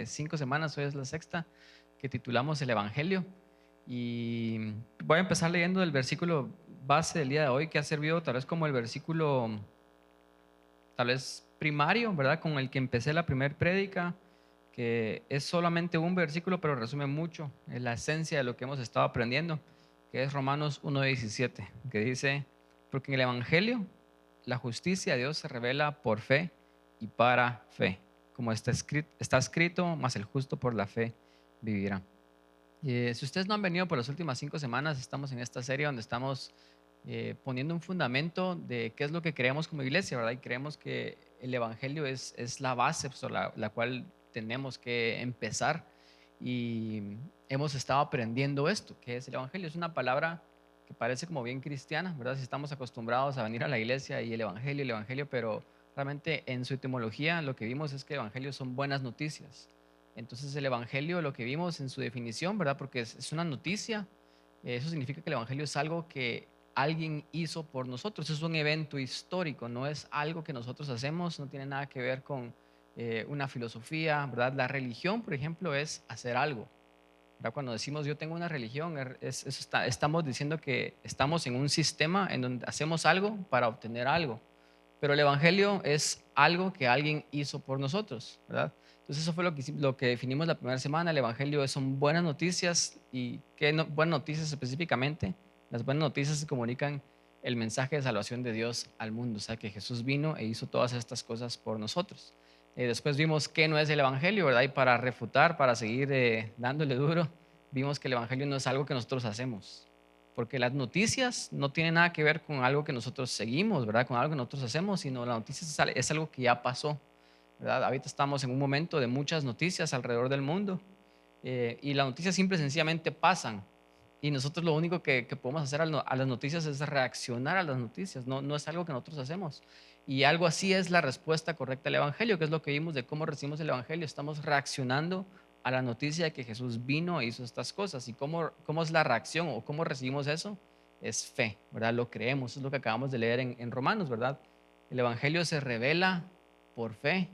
5 semanas, hoy es la sexta, que titulamos El Evangelio. Y voy a empezar leyendo el versículo base del día de hoy, que ha servido tal vez como el versículo, tal vez primario, ¿verdad? Con el que empecé la primer prédica, que es solamente un versículo, pero resume mucho en la esencia de lo que hemos estado aprendiendo, que es Romanos 1:17, que dice: porque en el Evangelio la justicia de Dios se revela por fe y para fe, como está escrito, mas el justo por la fe vivirá. Si ustedes no han venido por las últimas 5 semanas, estamos en esta serie donde estamos poniendo un fundamento de qué es lo que creemos como iglesia, ¿verdad? Y creemos que el Evangelio es la base sobre la cual tenemos que empezar. Y hemos estado aprendiendo esto, que es el Evangelio. Es una palabra que parece como bien cristiana, ¿verdad? Si estamos acostumbrados a venir a la iglesia y el Evangelio, pero realmente en su etimología lo que vimos es que el Evangelio son buenas noticias. Entonces el Evangelio, lo que vimos en su definición, ¿verdad? Porque es una noticia, eso significa que el Evangelio es algo que alguien hizo por nosotros, es un evento histórico, no es algo que nosotros hacemos, no tiene nada que ver con una filosofía, ¿verdad? La religión, por ejemplo, es hacer algo, ¿verdad? Cuando decimos yo tengo una religión, estamos diciendo que estamos en un sistema en donde hacemos algo para obtener algo. Pero el Evangelio es algo que alguien hizo por nosotros, ¿verdad? Entonces eso fue lo que definimos la primera semana. El Evangelio son buenas noticias. ¿Y qué buenas noticias específicamente? Las buenas noticias se comunican el mensaje de salvación de Dios al mundo, o sea, que Jesús vino e hizo todas estas cosas por nosotros. Después vimos qué no es el Evangelio, ¿verdad? Y para refutar, para seguir dándole duro, vimos que el Evangelio no es algo que nosotros hacemos, porque las noticias no tienen nada que ver con algo que nosotros seguimos, ¿verdad? Con algo que nosotros hacemos, sino la noticia es algo que ya pasó, ¿verdad? Ahorita estamos en un momento de muchas noticias alrededor del mundo, y las noticias simple y sencillamente pasan, y nosotros lo único que podemos hacer a las noticias es reaccionar a las noticias, no es algo que nosotros hacemos. Y algo así es la respuesta correcta al Evangelio, que es lo que vimos de cómo recibimos el Evangelio. Estamos reaccionando a la noticia de que Jesús vino e hizo estas cosas. ¿Y cómo es la reacción o cómo recibimos eso? Es fe, ¿verdad? Lo creemos, es lo que acabamos de leer en Romanos, ¿verdad? El Evangelio se revela por fe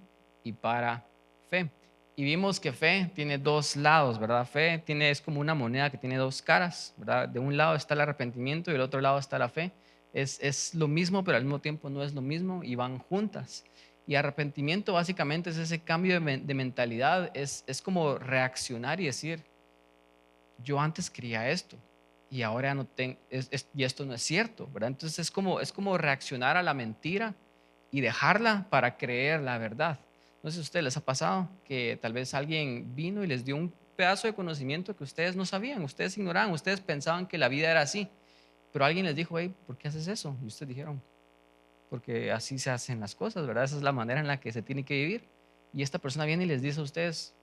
y para fe. Y vimos que fe tiene dos lados, ¿verdad? Es como una moneda que tiene dos caras, ¿verdad? De un lado está el arrepentimiento y del otro lado está la fe. Es lo mismo, pero al mismo tiempo no es lo mismo y van juntas. Y arrepentimiento básicamente es ese cambio de mentalidad, es como reaccionar y decir, yo antes creía esto y ahora no tengo, y esto no es cierto, ¿verdad? Entonces es como reaccionar a la mentira y dejarla para creer la verdad. No sé si a ustedes les ha pasado que tal vez alguien vino y les dio un pedazo de conocimiento que ustedes no sabían, ustedes ignoraban, ustedes pensaban que la vida era así, pero alguien les dijo, hey, ¿por qué haces eso? Y ustedes dijeron, porque así se hacen las cosas, ¿verdad? Esa es la manera en la que se tiene que vivir. Y esta persona viene y les dice a ustedes,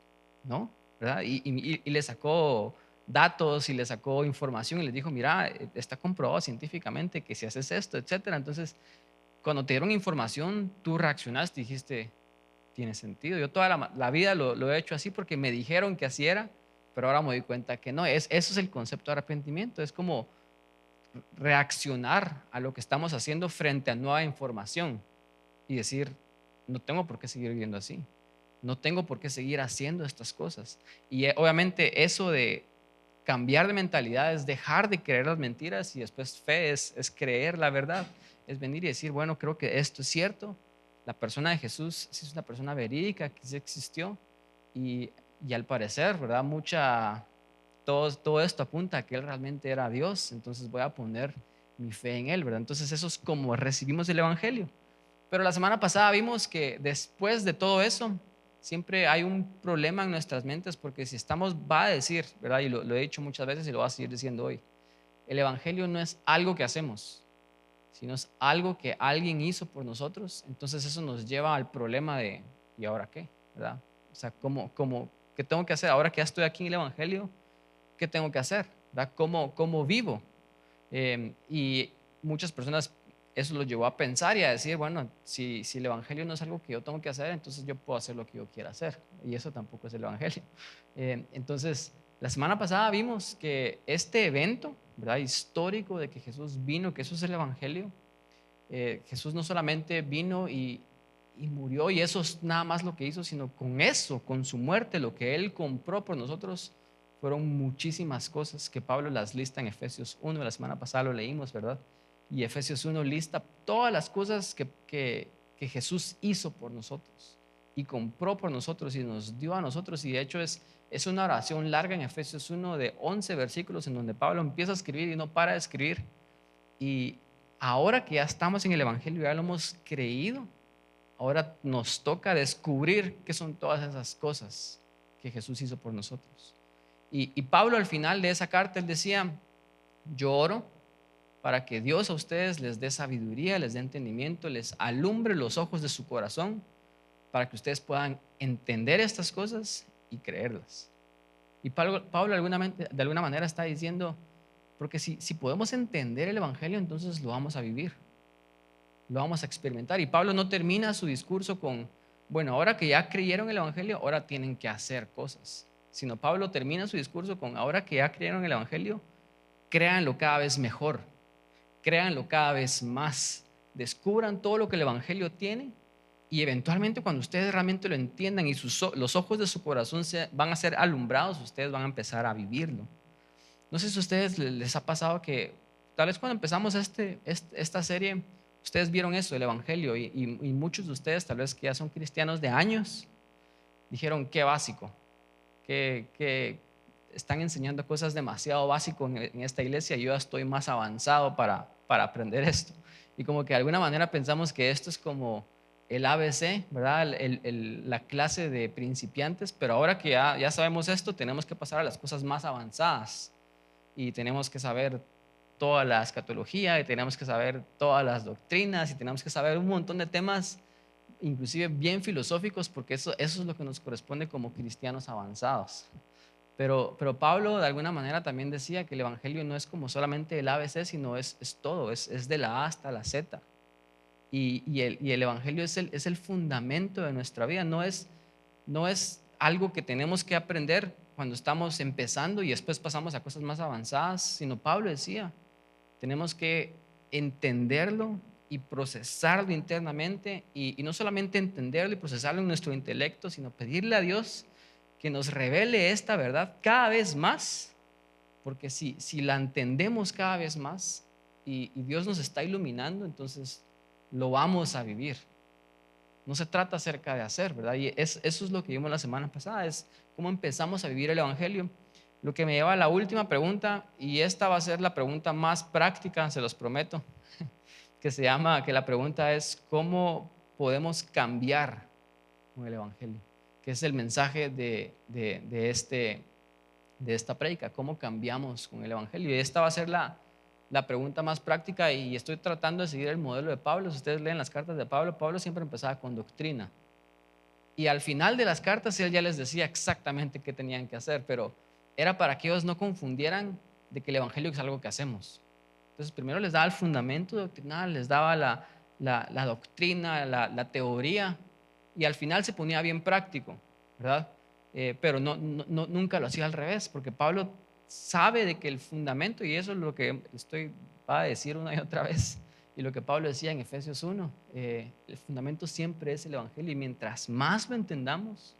no, ¿verdad? Y les sacó datos y les sacó información y les dijo, mira, está comprobado científicamente que si haces esto, etcétera. Entonces, cuando te dieron información, tú reaccionaste y dijiste, tiene sentido. Yo toda la vida lo he hecho así porque me dijeron que así era, pero ahora me doy cuenta que no. Eso es el concepto de arrepentimiento. Es como reaccionar a lo que estamos haciendo frente a nueva información y decir, no tengo por qué seguir viviendo así, no tengo por qué seguir haciendo estas cosas. Y obviamente eso de cambiar de mentalidad es dejar de creer las mentiras y después fe es creer la verdad, es venir y decir, bueno, creo que esto es cierto, la persona de Jesús sí es una persona verídica, que sí existió y al parecer, ¿verdad? Todo esto apunta a que Él realmente era Dios, entonces voy a poner mi fe en Él, ¿verdad? Entonces eso es como recibimos el Evangelio. Pero la semana pasada vimos que después de todo eso, siempre hay un problema en nuestras mentes, porque si estamos, va a decir, ¿verdad? Y lo he dicho muchas veces y lo voy a seguir diciendo hoy, el Evangelio no es algo que hacemos, sino es algo que alguien hizo por nosotros. Entonces eso nos lleva al problema de, ¿y ahora qué? ¿Verdad? O sea, ¿qué tengo que hacer? Ahora que ya estoy aquí en el Evangelio, ¿qué tengo que hacer? ¿Verdad? ¿Cómo vivo? Y muchas personas eso lo llevó a pensar y a decir, bueno, si el Evangelio no es algo que yo tengo que hacer, entonces yo puedo hacer lo que yo quiera hacer. Y eso tampoco es el Evangelio. Entonces, la semana pasada vimos que este evento, ¿verdad? Histórico de que Jesús vino, que eso es el Evangelio. Jesús no solamente vino y murió, y eso es nada más lo que hizo, sino con eso, con su muerte, lo que Él compró por nosotros, fueron muchísimas cosas que Pablo las lista en Efesios 1, la semana pasada lo leímos, ¿verdad? Y Efesios 1 lista todas las cosas que Jesús hizo por nosotros y compró por nosotros y nos dio a nosotros. Y de hecho es una oración larga en Efesios 1 de 11 versículos en donde Pablo empieza a escribir y no para de escribir. Y ahora que ya estamos en el Evangelio, ya lo hemos creído, ahora nos toca descubrir qué son todas esas cosas que Jesús hizo por nosotros. Y Pablo al final de esa carta, él decía, yo oro para que Dios a ustedes les dé sabiduría, les dé entendimiento, les alumbre los ojos de su corazón, para que ustedes puedan entender estas cosas y creerlas. Y Pablo de alguna manera está diciendo, porque si podemos entender el Evangelio, entonces lo vamos a vivir, lo vamos a experimentar. Y Pablo no termina su discurso con, bueno, ahora que ya creyeron el Evangelio, ahora tienen que hacer cosas. Sino Pablo termina su discurso con, ahora que ya creyeron el Evangelio, créanlo cada vez mejor, créanlo cada vez más, descubran todo lo que el Evangelio tiene y eventualmente cuando ustedes realmente lo entiendan y los ojos de su corazón van a ser alumbrados, ustedes van a empezar a vivirlo. No sé si a ustedes les ha pasado que tal vez cuando empezamos esta serie, ustedes vieron eso, el Evangelio, y muchos de ustedes, tal vez que ya son cristianos de años, dijeron, qué básico, que están enseñando cosas demasiado básicas en esta iglesia, yo ya estoy más avanzado para aprender esto. Y como que de alguna manera pensamos que esto es como el ABC, ¿verdad? La clase de principiantes, pero ahora que ya sabemos esto, tenemos que pasar a las cosas más avanzadas y tenemos que saber toda la escatología y tenemos que saber todas las doctrinas y tenemos que saber un montón de temas, inclusive bien filosóficos, porque eso es lo que nos corresponde como cristianos avanzados. Pero Pablo de alguna manera también decía que el Evangelio no es como solamente el ABC, sino es todo, es de la A hasta la Z. Y el Evangelio es el fundamento de nuestra vida, no es algo que tenemos que aprender cuando estamos empezando y después pasamos a cosas más avanzadas, sino Pablo decía, tenemos que entenderlo y procesarlo internamente y no solamente entenderlo y procesarlo en nuestro intelecto, sino pedirle a Dios que nos revele esta verdad cada vez más, porque si la entendemos cada vez más y Dios nos está iluminando, entonces lo vamos a vivir. No se trata acerca de hacer, ¿verdad? Y eso es lo que vimos la semana pasada, es cómo empezamos a vivir el Evangelio. Lo que me lleva a la última pregunta, y esta va a ser la pregunta más práctica, se los prometo, que la pregunta es, ¿cómo podemos cambiar con el Evangelio? Que es el mensaje de esta prédica, ¿cómo cambiamos con el Evangelio? Y esta va a ser la pregunta más práctica y estoy tratando de seguir el modelo de Pablo. Si ustedes leen las cartas de Pablo, Pablo siempre empezaba con doctrina. Y al final de las cartas él ya les decía exactamente qué tenían que hacer, pero era para que ellos no confundieran de que el Evangelio es algo que hacemos. Entonces primero les daba el fundamento doctrinal, les daba la doctrina, la teoría, y al final se ponía bien práctico, ¿verdad? Pero nunca lo hacía al revés, porque Pablo sabe de que el fundamento, y eso es lo que va a decir una y otra vez, y lo que Pablo decía en Efesios 1, el fundamento siempre es el Evangelio, y mientras más lo entendamos,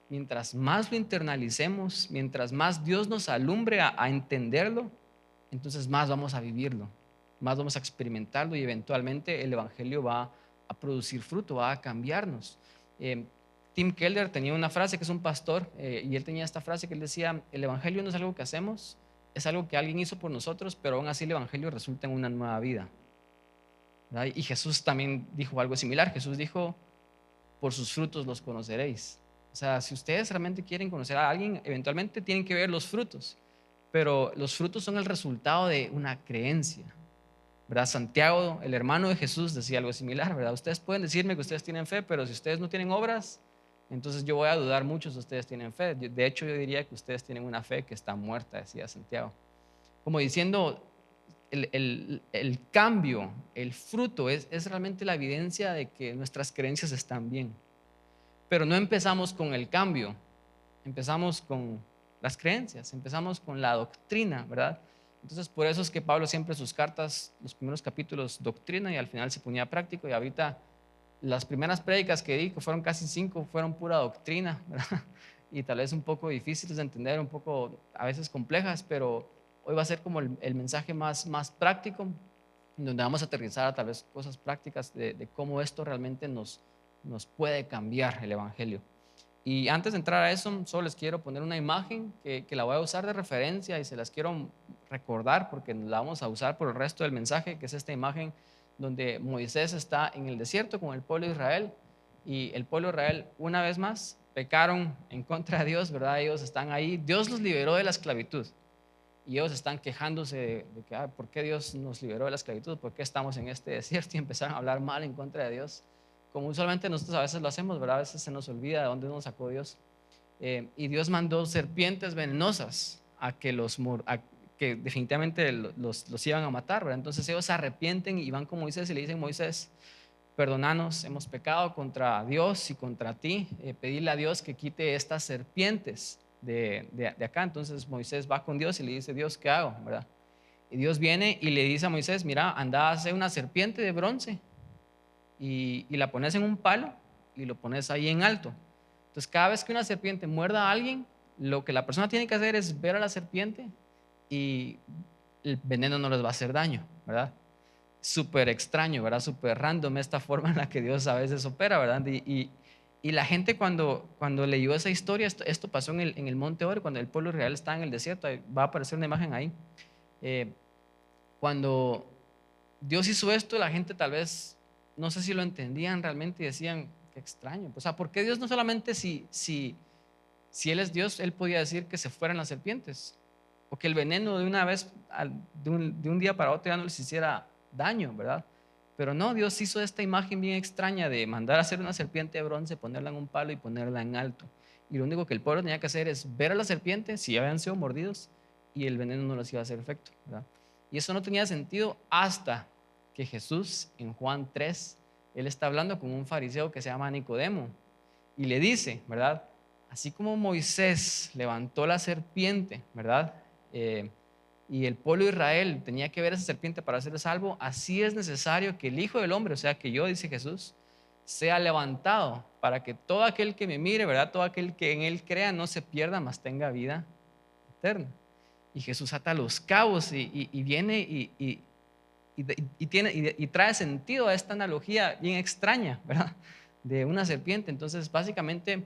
mientras más lo internalicemos, mientras más Dios nos alumbre a entenderlo, entonces más vamos a vivirlo, más vamos a experimentarlo y eventualmente el Evangelio va a producir fruto, va a cambiarnos. Tim Keller tenía una frase, que es un pastor, y él tenía esta frase que él decía, el Evangelio no es algo que hacemos, es algo que alguien hizo por nosotros, pero aún así el Evangelio resulta en una nueva vida, ¿verdad? Y Jesús también dijo algo similar. Jesús dijo, por sus frutos los conoceréis. O sea, si ustedes realmente quieren conocer a alguien, eventualmente tienen que ver los frutos, pero los frutos son el resultado de una creencia, ¿verdad? Santiago, el hermano de Jesús, decía algo similar, ¿verdad? Ustedes pueden decirme que ustedes tienen fe, pero si ustedes no tienen obras, entonces yo voy a dudar mucho si ustedes tienen fe. De hecho, yo diría que ustedes tienen una fe que está muerta, decía Santiago. Como diciendo, el cambio, el fruto es realmente la evidencia de que nuestras creencias están bien. Pero no empezamos con el cambio, empezamos con las creencias, empezamos con la doctrina, ¿verdad? Entonces, por eso es que Pablo siempre sus cartas, los primeros capítulos, doctrina y al final se ponía práctico, y ahorita las primeras prédicas que di, que fueron casi 5, fueron pura doctrina, ¿verdad? Y tal vez un poco difíciles de entender, un poco a veces complejas, pero hoy va a ser como el mensaje más práctico, donde vamos a aterrizar a tal vez cosas prácticas de cómo esto realmente nos puede cambiar el Evangelio. Y antes de entrar a eso, solo les quiero poner una imagen que la voy a usar de referencia y se las quiero recordar porque la vamos a usar por el resto del mensaje, que es esta imagen donde Moisés está en el desierto con el pueblo de Israel y el pueblo de Israel una vez más pecaron en contra de Dios, ¿verdad? Ellos están ahí, Dios los liberó de la esclavitud y ellos están quejándose de que, ¿por qué Dios nos liberó de la esclavitud? ¿Por qué estamos en este desierto? Y empezaron a hablar mal en contra de Dios, como usualmente nosotros a veces lo hacemos, ¿verdad? A veces se nos olvida de dónde nos sacó Dios. Y Dios mandó serpientes venenosas a que definitivamente los iban a matar, ¿verdad? Entonces ellos se arrepienten y van con Moisés y le dicen: Moisés, perdónanos, hemos pecado contra Dios y contra ti, pedirle a Dios que quite estas serpientes de acá. Entonces Moisés va con Dios y le dice: Dios, ¿qué hago? ¿Verdad? Y Dios viene y le dice a Moisés: mira, anda a hacer una serpiente de bronce y la pones en un palo y lo pones ahí en alto. Entonces cada vez que una serpiente muerda a alguien, lo que la persona tiene que hacer es ver a la serpiente y el veneno no les va a hacer daño, ¿verdad? Súper extraño, ¿verdad? Súper random esta forma en la que Dios a veces opera, ¿verdad? Y la gente cuando leyó esa historia, esto pasó en el Monte Oro, cuando el pueblo real está en el desierto, va a aparecer una imagen ahí. Cuando Dios hizo esto, la gente tal vez, no sé si lo entendían realmente y decían: qué extraño. O sea, ¿por qué Dios no solamente si Él es Dios, Él podía decir que se fueran las serpientes? O que el veneno de una vez, de un día para otro ya no les hiciera daño, ¿verdad? Pero no, Dios hizo esta imagen bien extraña de mandar a hacer una serpiente de bronce, ponerla en un palo y ponerla en alto. Y lo único que el pueblo tenía que hacer es ver a la serpiente si habían sido mordidos y el veneno no les iba a hacer efecto, ¿verdad? Y eso no tenía sentido hasta que Jesús en Juan 3, Él está hablando con un fariseo que se llama Nicodemo y le dice, ¿verdad? Así como Moisés levantó la serpiente, ¿verdad? Y el pueblo de Israel tenía que ver esa serpiente para ser salvo, así es necesario que el Hijo del Hombre, o sea que yo, dice Jesús, sea levantado para que todo aquel que me mire, ¿verdad? Todo aquel que en Él crea no se pierda, mas tenga vida eterna. Y Jesús ata los cabos y viene y trae sentido a esta analogía bien extraña, ¿verdad? De una serpiente. Entonces, básicamente,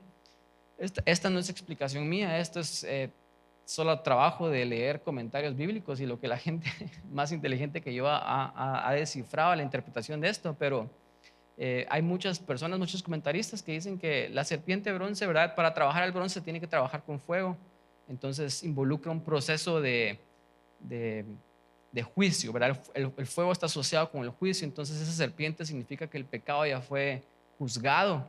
esta no es explicación mía, esto es solo trabajo de leer comentarios bíblicos y lo que la gente más inteligente que yo ha descifrado la interpretación de esto, pero hay muchas personas, muchos comentaristas que dicen que la serpiente de bronce, ¿verdad? Para trabajar el bronce tiene que trabajar con fuego, entonces involucra un proceso de, de juicio, ¿verdad? El fuego está asociado con el juicio, entonces esa serpiente significa que el pecado ya fue juzgado,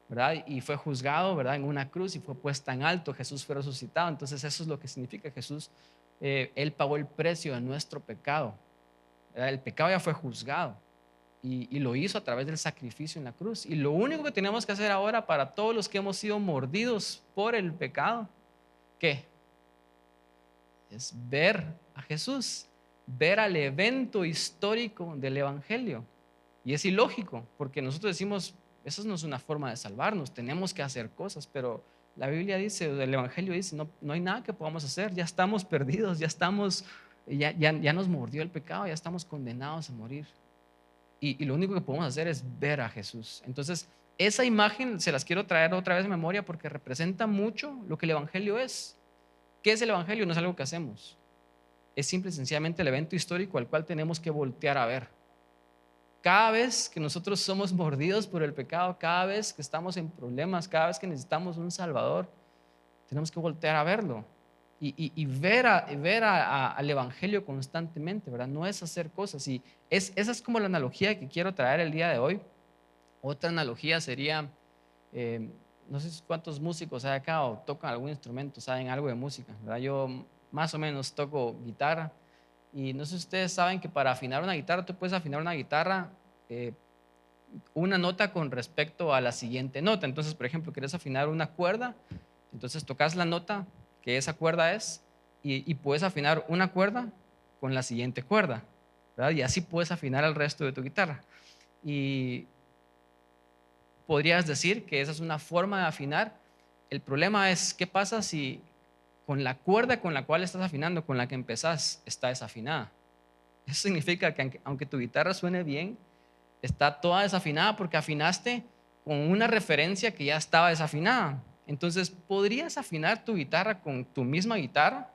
¿verdad? Y fue juzgado, ¿verdad? En una cruz y fue puesta en alto, Jesús fue resucitado, entonces eso es lo que significa Jesús, Él pagó el precio de nuestro pecado, ¿verdad? El pecado ya fue juzgado y lo hizo a través del sacrificio en la cruz. Y lo único que tenemos que hacer ahora para todos los que hemos sido mordidos por el pecado, ¿qué? Es ver a Jesús, ver al evento histórico del Evangelio. Y es ilógico, porque nosotros decimos, eso no es una forma de salvarnos, tenemos que hacer cosas, pero la Biblia dice, el Evangelio dice, no, no hay nada que podamos hacer, ya estamos perdidos, ya nos mordió el pecado, ya estamos condenados a morir. Y lo único que podemos hacer es ver a Jesús. Entonces, esa imagen se las quiero traer otra vez a memoria porque representa mucho lo que el Evangelio es. ¿Qué es el Evangelio? No es algo que hacemos. Es simple y sencillamente el evento histórico al cual tenemos que voltear a ver. Cada vez que nosotros somos mordidos por el pecado, cada vez que estamos en problemas, cada vez que necesitamos un Salvador, tenemos que voltear a verlo y ver al Evangelio constantemente, ¿verdad? No es hacer cosas. Y esa es como la analogía que quiero traer el día de hoy. Otra analogía sería, no sé cuántos músicos hay acá o tocan algún instrumento, saben algo de música, ¿verdad? Yo más o menos toco guitarra y no sé si ustedes saben que para afinar una guitarra, tú puedes afinar una guitarra eh, una nota con respecto a la siguiente nota. Entonces, por ejemplo, quieres afinar una cuerda, entonces tocas la nota que esa cuerda es y puedes afinar una cuerda con la siguiente cuerda, ¿verdad? Y así puedes afinar el resto de tu guitarra. Y podrías decir que esa es una forma de afinar. El problema es, ¿qué pasa si con la cuerda con la cual estás afinando, con la que empezás, está desafinada? Eso significa que aunque tu guitarra suene bien, está toda desafinada porque afinaste con una referencia que ya estaba desafinada. Entonces, podrías afinar tu guitarra con tu misma guitarra,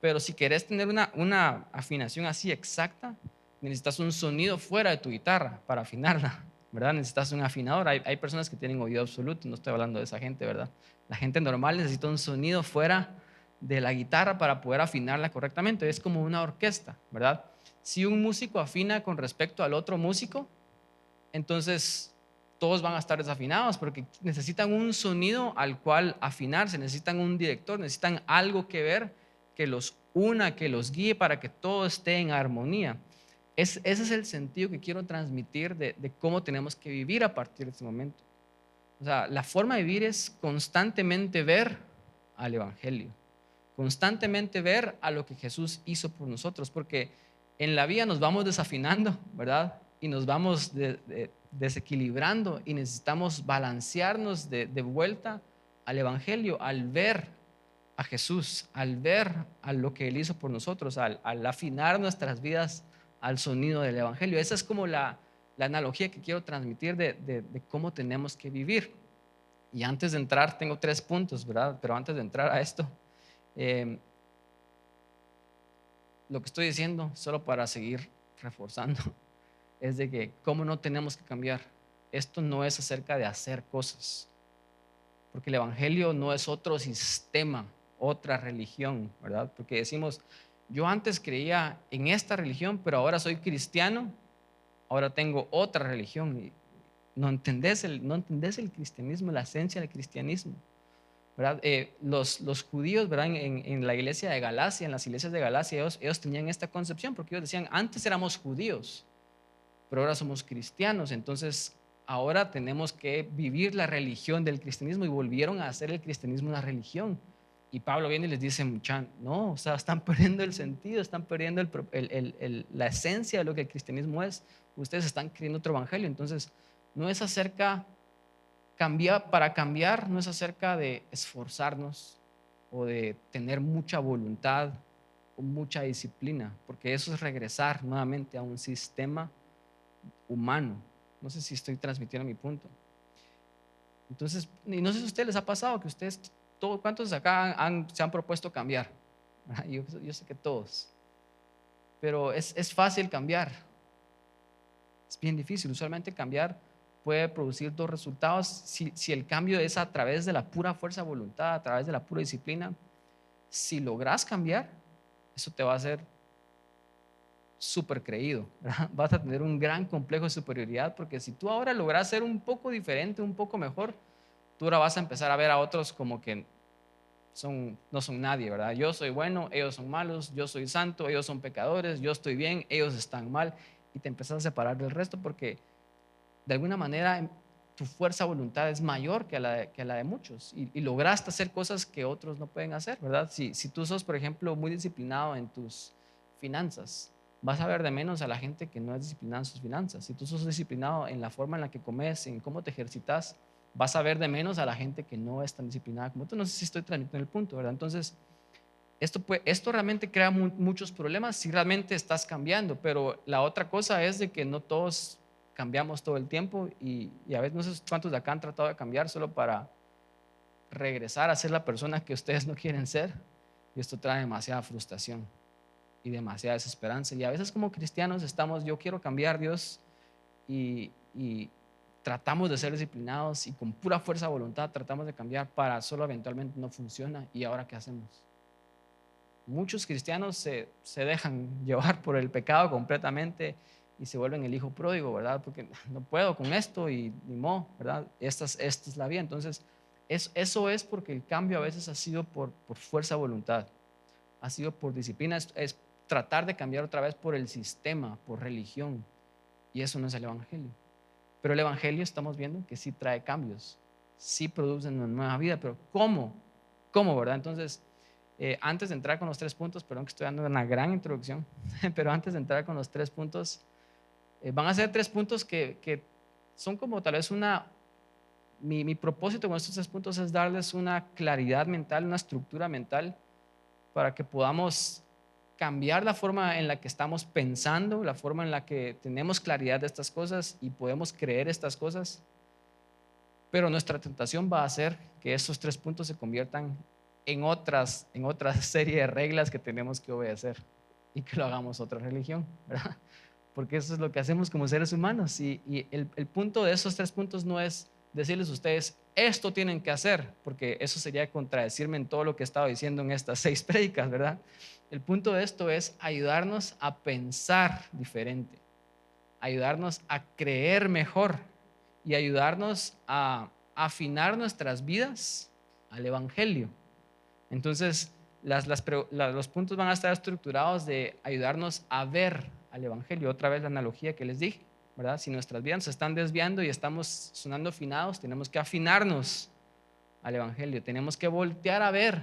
pero si querés tener una afinación así exacta, necesitas un sonido fuera de tu guitarra para afinarla, ¿verdad? Necesitas un afinador. Hay personas que tienen oído absoluto, no estoy hablando de esa gente, ¿verdad? La gente normal necesita un sonido fuera de la guitarra para poder afinarla correctamente. Es como una orquesta, ¿verdad? Si un músico afina con respecto al otro músico, entonces todos van a estar desafinados porque necesitan un sonido al cual afinarse, necesitan un director, necesitan algo que ver que los una, que los guíe para que todo esté en armonía. Ese es el sentido que quiero transmitir de cómo tenemos que vivir a partir de este momento. O sea, la forma de vivir es constantemente ver al Evangelio, constantemente ver a lo que Jesús hizo por nosotros, porque en la vida nos vamos desafinando, ¿verdad? Y nos vamos desequilibrando y necesitamos balancearnos de vuelta al Evangelio, al ver a Jesús, al ver a lo que Él hizo por nosotros, al afinar nuestras vidas al sonido del Evangelio. Esa es como la analogía que quiero transmitir de cómo tenemos que vivir. Y antes de entrar, tengo 3 puntos, ¿verdad? Pero antes de entrar a esto, eh, lo que estoy diciendo, solo para seguir reforzando, es de que cómo no tenemos que cambiar. Esto no es acerca de hacer cosas, porque el Evangelio no es otro sistema, otra religión, ¿verdad? Porque decimos, yo antes creía en esta religión, pero ahora soy cristiano, ahora tengo otra religión. Y no entendés el cristianismo, la esencia del cristianismo, ¿verdad? Los judíos, ¿verdad? En la iglesia de Galacia, en las iglesias de Galacia, ellos tenían esta concepción, porque ellos decían, antes éramos judíos, pero ahora somos cristianos, entonces ahora tenemos que vivir la religión del cristianismo, y volvieron a hacer el cristianismo una religión. Y Pablo viene y les dice, no, o sea, están perdiendo el sentido, están perdiendo la esencia de lo que el cristianismo es. Ustedes están creyendo otro evangelio. Entonces, no es acerca para cambiar, no es acerca de esforzarnos o de tener mucha voluntad o mucha disciplina, porque eso es regresar nuevamente a un sistema humano. No sé si estoy transmitiendo mi punto. Entonces, y no sé si a ustedes les ha pasado que ustedes, ¿cuántos acá se han propuesto cambiar? Yo sé que todos, pero es fácil cambiar, es bien difícil. Usualmente cambiar puede producir 2 resultados. Si el cambio es a través de la pura fuerza de voluntad, a través de la pura disciplina, si logras cambiar, eso te va a hacer súper creído, ¿verdad? Vas a tener un gran complejo de superioridad, porque si tú ahora logras ser un poco diferente, un poco mejor, tú ahora vas a empezar a ver a otros como que no son nadie, ¿verdad? Yo soy bueno, ellos son malos, yo soy santo, ellos son pecadores, yo estoy bien, ellos están mal, y te empiezas a separar del resto porque de alguna manera tu fuerza de voluntad es mayor que la de muchos, y lograste hacer cosas que otros no pueden hacer, ¿verdad? Si tú sos, por ejemplo, muy disciplinado en tus finanzas, vas a ver de menos a la gente que no es disciplinada en sus finanzas. Si tú sos disciplinado en la forma en la que comes, en cómo te ejercitas, vas a ver de menos a la gente que no es tan disciplinada como tú. No sé si estoy transmitiendo el punto, ¿verdad? Entonces, esto realmente crea muchos problemas si realmente estás cambiando, pero la otra cosa es de que no todos cambiamos todo el tiempo, y a veces no sé cuántos de acá han tratado de cambiar solo para regresar a ser la persona que ustedes no quieren ser, y esto trae demasiada frustración y demasiada desesperanza. Y a veces como cristianos estamos, yo quiero cambiar, Dios, y tratamos de ser disciplinados y con pura fuerza de voluntad tratamos de cambiar, para solo eventualmente no funciona. ¿Y ahora qué hacemos? Muchos cristianos se dejan llevar por el pecado completamente y se vuelven el hijo pródigo, ¿verdad? Porque no puedo con esto y ni modo, ¿verdad? Esta es la vida. Entonces, eso es porque el cambio a veces ha sido por fuerza de voluntad, ha sido por disciplina, es tratar de cambiar otra vez por el sistema, por religión, y eso no es el Evangelio. Pero el Evangelio estamos viendo que sí trae cambios, sí produce una nueva vida, pero ¿cómo? ¿Cómo, verdad? Entonces, antes de entrar con los 3 puntos, perdón que estoy dando una gran introducción, pero antes de entrar con los 3 puntos, van a ser 3 puntos que son como tal vez mi propósito con estos 3 puntos es darles una claridad mental, una estructura mental para que podamos cambiar la forma en la que estamos pensando, la forma en la que tenemos claridad de estas cosas y podemos creer estas cosas. Pero nuestra tentación va a ser que esos 3 puntos se conviertan en otra serie de reglas que tenemos que obedecer y que lo hagamos otra religión, ¿verdad? Porque eso es lo que hacemos como seres humanos. Y el punto de esos 3 puntos no es decirles a ustedes, esto tienen que hacer, porque eso sería contradecirme en todo lo que he estado diciendo en estas 6 prédicas, ¿verdad? El punto de esto es ayudarnos a pensar diferente, ayudarnos a creer mejor y ayudarnos a afinar nuestras vidas al Evangelio. Entonces, los puntos van a estar estructurados de ayudarnos a ver al Evangelio. Otra vez la analogía que les dije, ¿verdad? Si nuestras vidas se están desviando y estamos sonando afinados, tenemos que afinarnos al Evangelio. Tenemos que voltear a ver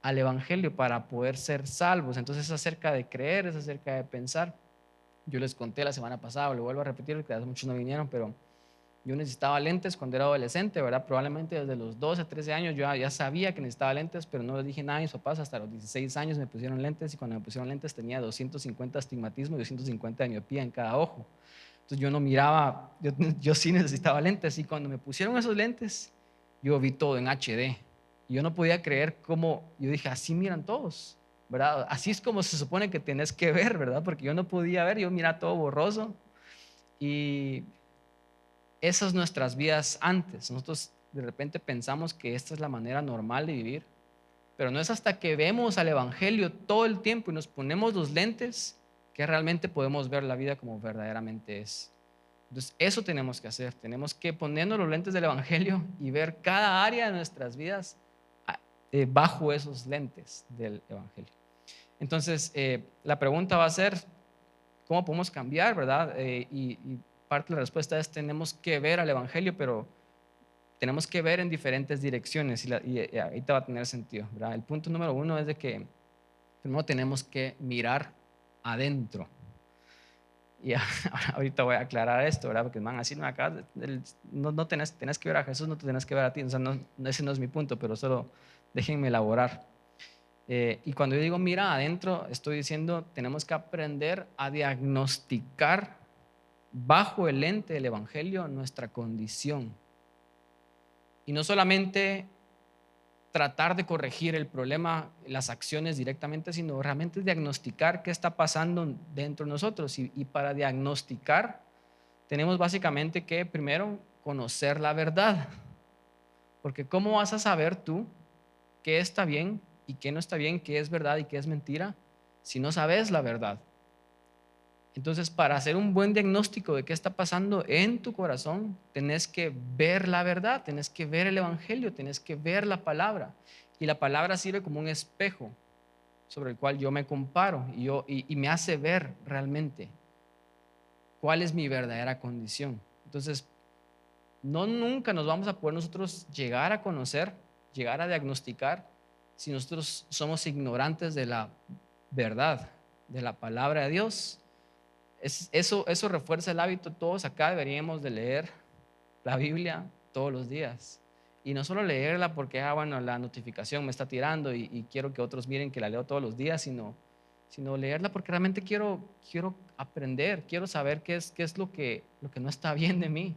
al Evangelio para poder ser salvos. Entonces es acerca de creer, es acerca de pensar. Yo les conté la semana pasada, lo vuelvo a repetir porque hace muchos no vinieron, pero yo necesitaba lentes cuando era adolescente, ¿verdad? Probablemente desde los 12, 13 años yo ya sabía que necesitaba lentes, pero no les dije nada a mis papás. Hasta los 16 años me pusieron lentes y cuando me pusieron lentes tenía 250 astigmatismo y 250 de miopía en cada ojo. Entonces yo no miraba, yo sí necesitaba lentes y cuando me pusieron esos lentes, yo vi todo en HD. Y yo no podía creer cómo, yo dije, así miran todos, ¿verdad? Así es como se supone que tenés que ver, ¿verdad? Porque yo no podía ver, yo miraba todo borroso. Y esas son nuestras vidas antes. Nosotros de repente pensamos que esta es la manera normal de vivir, pero no es hasta que vemos al Evangelio todo el tiempo y nos ponemos los lentes que realmente podemos ver la vida como verdaderamente es. Entonces, eso tenemos que hacer. Tenemos que ponernos los lentes del Evangelio y ver cada área de nuestras vidas bajo esos lentes del Evangelio. Entonces, la pregunta va a ser, ¿cómo podemos cambiar, verdad? Y parte de la respuesta es, tenemos que ver al Evangelio, pero tenemos que ver en diferentes direcciones y ahí te va a tener sentido, ¿verdad? El punto número 1 es de que primero tenemos que mirar adentro. Y ahorita voy a aclarar esto, ¿verdad? Porque man, así no acá, no tenés que ver a Jesús, no te tenés que ver a ti. O sea, ese no es mi punto, pero solo déjenme elaborar. Y cuando yo digo mira adentro, estoy diciendo tenemos que aprender a diagnosticar bajo el lente del Evangelio nuestra condición. Y no solamente tratar de corregir el problema, las acciones directamente, sino realmente diagnosticar qué está pasando dentro de nosotros. Y para diagnosticar tenemos básicamente que primero conocer la verdad. Porque ¿cómo vas a saber tú qué está bien y qué no está bien, qué es verdad y qué es mentira, si no sabes la verdad? Entonces, para hacer un buen diagnóstico de qué está pasando en tu corazón, tenés que ver la verdad, tenés que ver el Evangelio, tenés que ver la palabra. Y la palabra sirve como un espejo sobre el cual yo me comparo y me hace ver realmente cuál es mi verdadera condición. Entonces, no nunca nos vamos a poder nosotros llegar a conocer, llegar a diagnosticar, si nosotros somos ignorantes de la verdad, de la palabra de Dios. Eso refuerza el hábito. Todos acá deberíamos de leer la Biblia todos los días. Y no solo leerla porque, bueno, la notificación me está tirando y quiero que otros miren que la leo todos los días, sino leerla porque realmente quiero aprender, quiero saber qué es lo que no está bien de mí.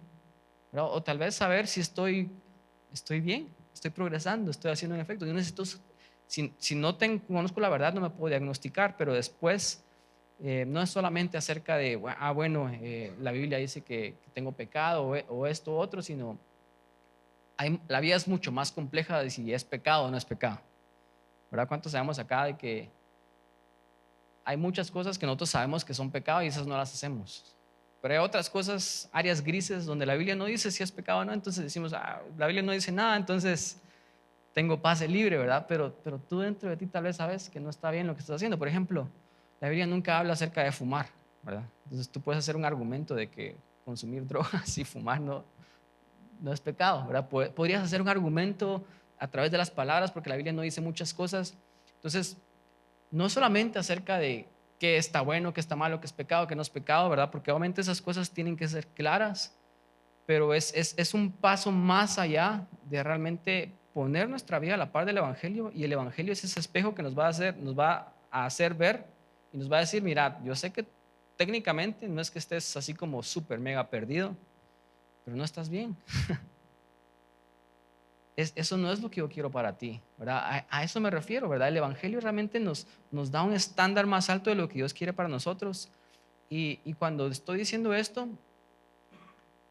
¿Verdad? O tal vez saber si estoy bien, estoy progresando, estoy haciendo un efecto. Yo necesito, si no conozco la verdad, no me puedo diagnosticar, pero después no es solamente acerca de, bueno, la Biblia dice que tengo pecado o esto o otro, sino la vida es mucho más compleja de si es pecado o no es pecado. ¿Verdad? ¿Cuántos sabemos acá de que hay muchas cosas que nosotros sabemos que son pecado y esas no las hacemos? Pero hay otras cosas, áreas grises, donde la Biblia no dice si es pecado o no, entonces decimos, la Biblia no dice nada, entonces tengo pase libre, ¿verdad? Pero tú dentro de ti tal vez sabes que no está bien lo que estás haciendo. Por ejemplo, la Biblia nunca habla acerca de fumar, ¿verdad? Entonces tú puedes hacer un argumento de que consumir drogas y fumar no es pecado, ¿verdad? Podrías hacer un argumento a través de las palabras porque la Biblia no dice muchas cosas. Entonces, no solamente acerca de qué está bueno, qué está malo, qué es pecado, qué no es pecado, ¿verdad? Porque obviamente esas cosas tienen que ser claras, pero es un paso más allá de realmente poner nuestra vida a la par del Evangelio, y el Evangelio es ese espejo que nos va a hacer ver y nos va a decir, mira, yo sé que técnicamente no es que estés así como súper mega perdido, pero no estás bien. Eso no es lo que yo quiero para ti, ¿verdad? A eso me refiero, ¿verdad? El Evangelio realmente nos da un estándar más alto de lo que Dios quiere para nosotros. Y cuando estoy diciendo esto,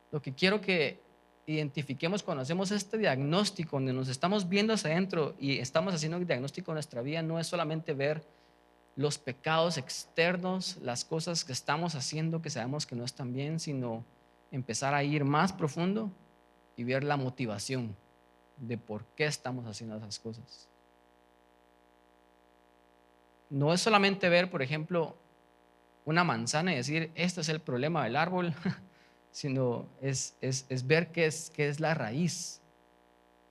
lo que quiero que identifiquemos cuando hacemos este diagnóstico, donde nos estamos viendo hacia adentro y estamos haciendo un diagnóstico de nuestra vida, no es solamente ver los pecados externos, las cosas que estamos haciendo que sabemos que no están bien, sino empezar a ir más profundo y ver la motivación de por qué estamos haciendo esas cosas. No es solamente ver, por ejemplo, una manzana y decir, este es el problema del árbol, sino es ver qué es la raíz,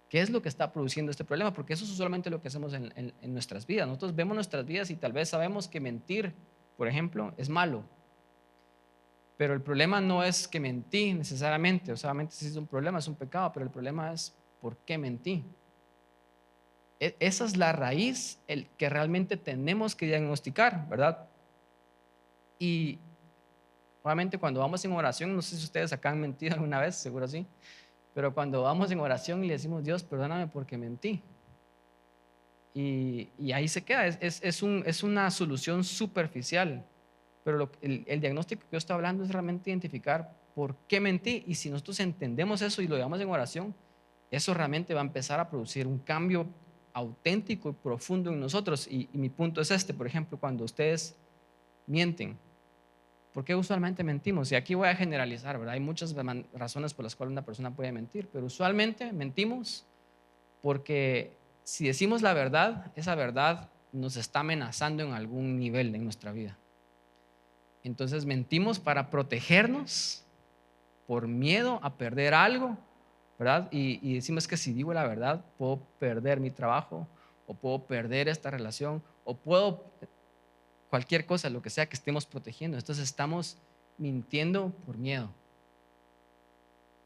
qué es lo que está produciendo este problema, porque eso es usualmente lo que hacemos en nuestras vidas. Nosotros vemos nuestras vidas y tal vez sabemos que mentir, por ejemplo, es malo, pero el problema no es que mentí necesariamente, o solamente si es un problema, es un pecado, pero el problema es por qué mentí. Esa es la raíz el que realmente tenemos que diagnosticar, ¿verdad? Y obviamente cuando vamos en oración, no sé si ustedes acá han mentido alguna vez, seguro sí, pero cuando vamos en oración y le decimos, Dios, perdóname porque mentí. Y ahí se queda, es una solución superficial, pero el diagnóstico que yo estoy hablando es realmente identificar por qué mentí, y si nosotros entendemos eso y lo llevamos en oración, eso realmente va a empezar a producir un cambio auténtico y profundo en nosotros. Y mi punto es este, por ejemplo, cuando ustedes mienten, ¿por qué usualmente mentimos? Y aquí voy a generalizar, ¿verdad? Hay muchas razones por las cuales una persona puede mentir, pero usualmente mentimos porque si decimos la verdad, esa verdad nos está amenazando en algún nivel en nuestra vida. Entonces mentimos para protegernos por miedo a perder algo, ¿verdad? Y decimos que si digo la verdad, puedo perder mi trabajo, o puedo perder esta relación, o puedo cualquier cosa, lo que sea que estemos protegiendo. Entonces estamos mintiendo por miedo.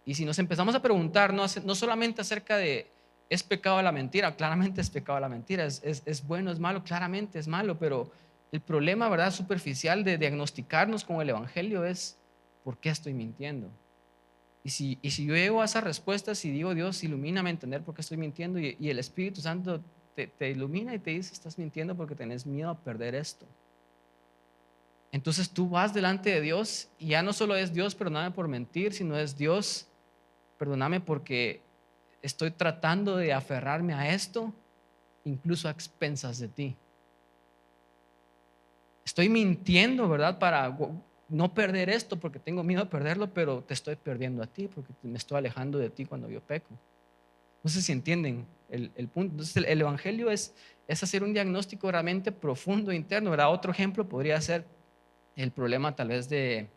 Y si nos empezamos a preguntar, no solamente acerca de, ¿es pecado la mentira? Claramente es pecado la mentira. ¿Es bueno, es malo? Claramente es malo, pero el problema, ¿verdad?, superficial de diagnosticarnos con el Evangelio es, ¿por qué estoy mintiendo? Y si yo llego a esas respuestas y digo, Dios, ilumíname a entender por qué estoy mintiendo, y el Espíritu Santo te ilumina y te dice, estás mintiendo porque tenés miedo a perder esto. Entonces tú vas delante de Dios y ya no solo es, Dios, perdóname por mentir, sino es, Dios, perdóname porque estoy tratando de aferrarme a esto, incluso a expensas de ti. Estoy mintiendo, ¿verdad?, para no perder esto porque tengo miedo a perderlo, pero te estoy perdiendo a ti porque me estoy alejando de ti cuando yo peco. No sé si entienden el punto. Entonces el Evangelio es hacer un diagnóstico realmente profundo, interno, ¿verdad? Otro ejemplo podría ser el problema tal vez de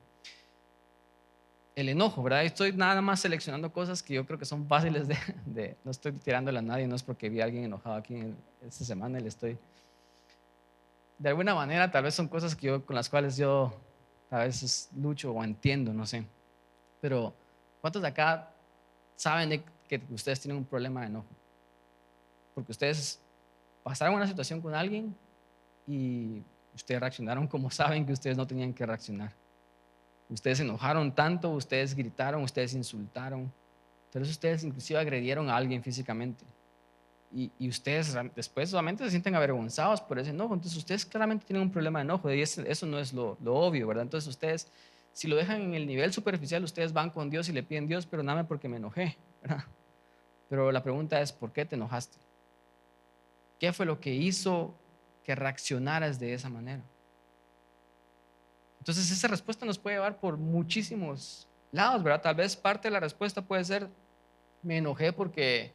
el enojo, ¿verdad? Estoy nada más seleccionando cosas que yo creo que son fáciles no estoy tirándole a nadie, no es porque vi a alguien enojado aquí esta semana y le estoy, de alguna manera, tal vez son cosas que con las cuales yo a veces lucho o entiendo, no sé. Pero ¿cuántos de acá saben que ustedes tienen un problema de enojo? Porque ustedes pasaron una situación con alguien y ustedes reaccionaron como saben que ustedes no tenían que reaccionar. Ustedes se enojaron tanto, ustedes gritaron, ustedes insultaron, pero ustedes inclusive agredieron a alguien físicamente. Y ustedes después solamente se sienten avergonzados por ese enojo. Entonces ustedes claramente tienen un problema de enojo, y eso no es lo obvio, ¿verdad? Entonces ustedes, si lo dejan en el nivel superficial, ustedes van con Dios y le piden, Dios, perdóname porque me enojé, ¿verdad? Pero la pregunta es, ¿por qué te enojaste? ¿Qué fue lo que hizo que reaccionaras de esa manera? Entonces esa respuesta nos puede llevar por muchísimos lados, ¿verdad? Tal vez parte de la respuesta puede ser, me enojé porque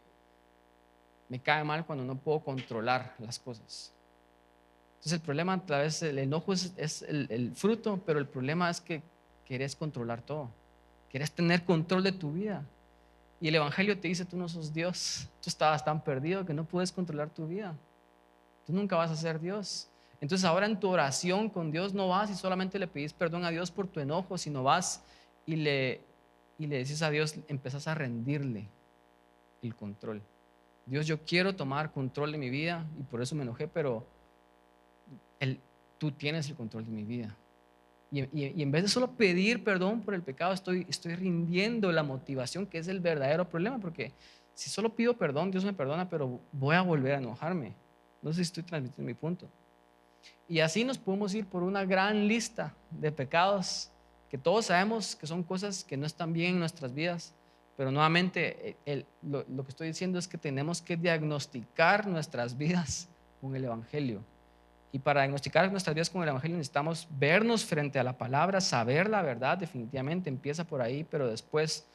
me cae mal cuando no puedo controlar las cosas. Entonces el problema, tal vez el enojo es el fruto, pero el problema es que querés controlar todo, querés tener control de tu vida. Y el Evangelio te dice, tú no sos Dios, tú estabas tan perdido que no puedes controlar tu vida, tú nunca vas a ser Dios. Entonces ahora en tu oración con Dios no vas y solamente le pedís perdón a Dios por tu enojo, sino vas y le y le dices a Dios, empezás a rendirle el control. Dios, yo quiero tomar control de mi vida y por eso me enojé, pero tú tienes el control de mi vida. Y en vez de solo pedir perdón por el pecado, estoy rindiendo la motivación, que es el verdadero problema, porque si solo pido perdón, Dios me perdona, pero voy a volver a enojarme. No sé si estoy transmitiendo mi punto. Y así nos podemos ir por una gran lista de pecados que todos sabemos que son cosas que no están bien en nuestras vidas, pero nuevamente lo que estoy diciendo es que tenemos que diagnosticar nuestras vidas con el Evangelio. Y para diagnosticar nuestras vidas con el Evangelio necesitamos vernos frente a la palabra, saber la verdad, definitivamente empieza por ahí, pero después,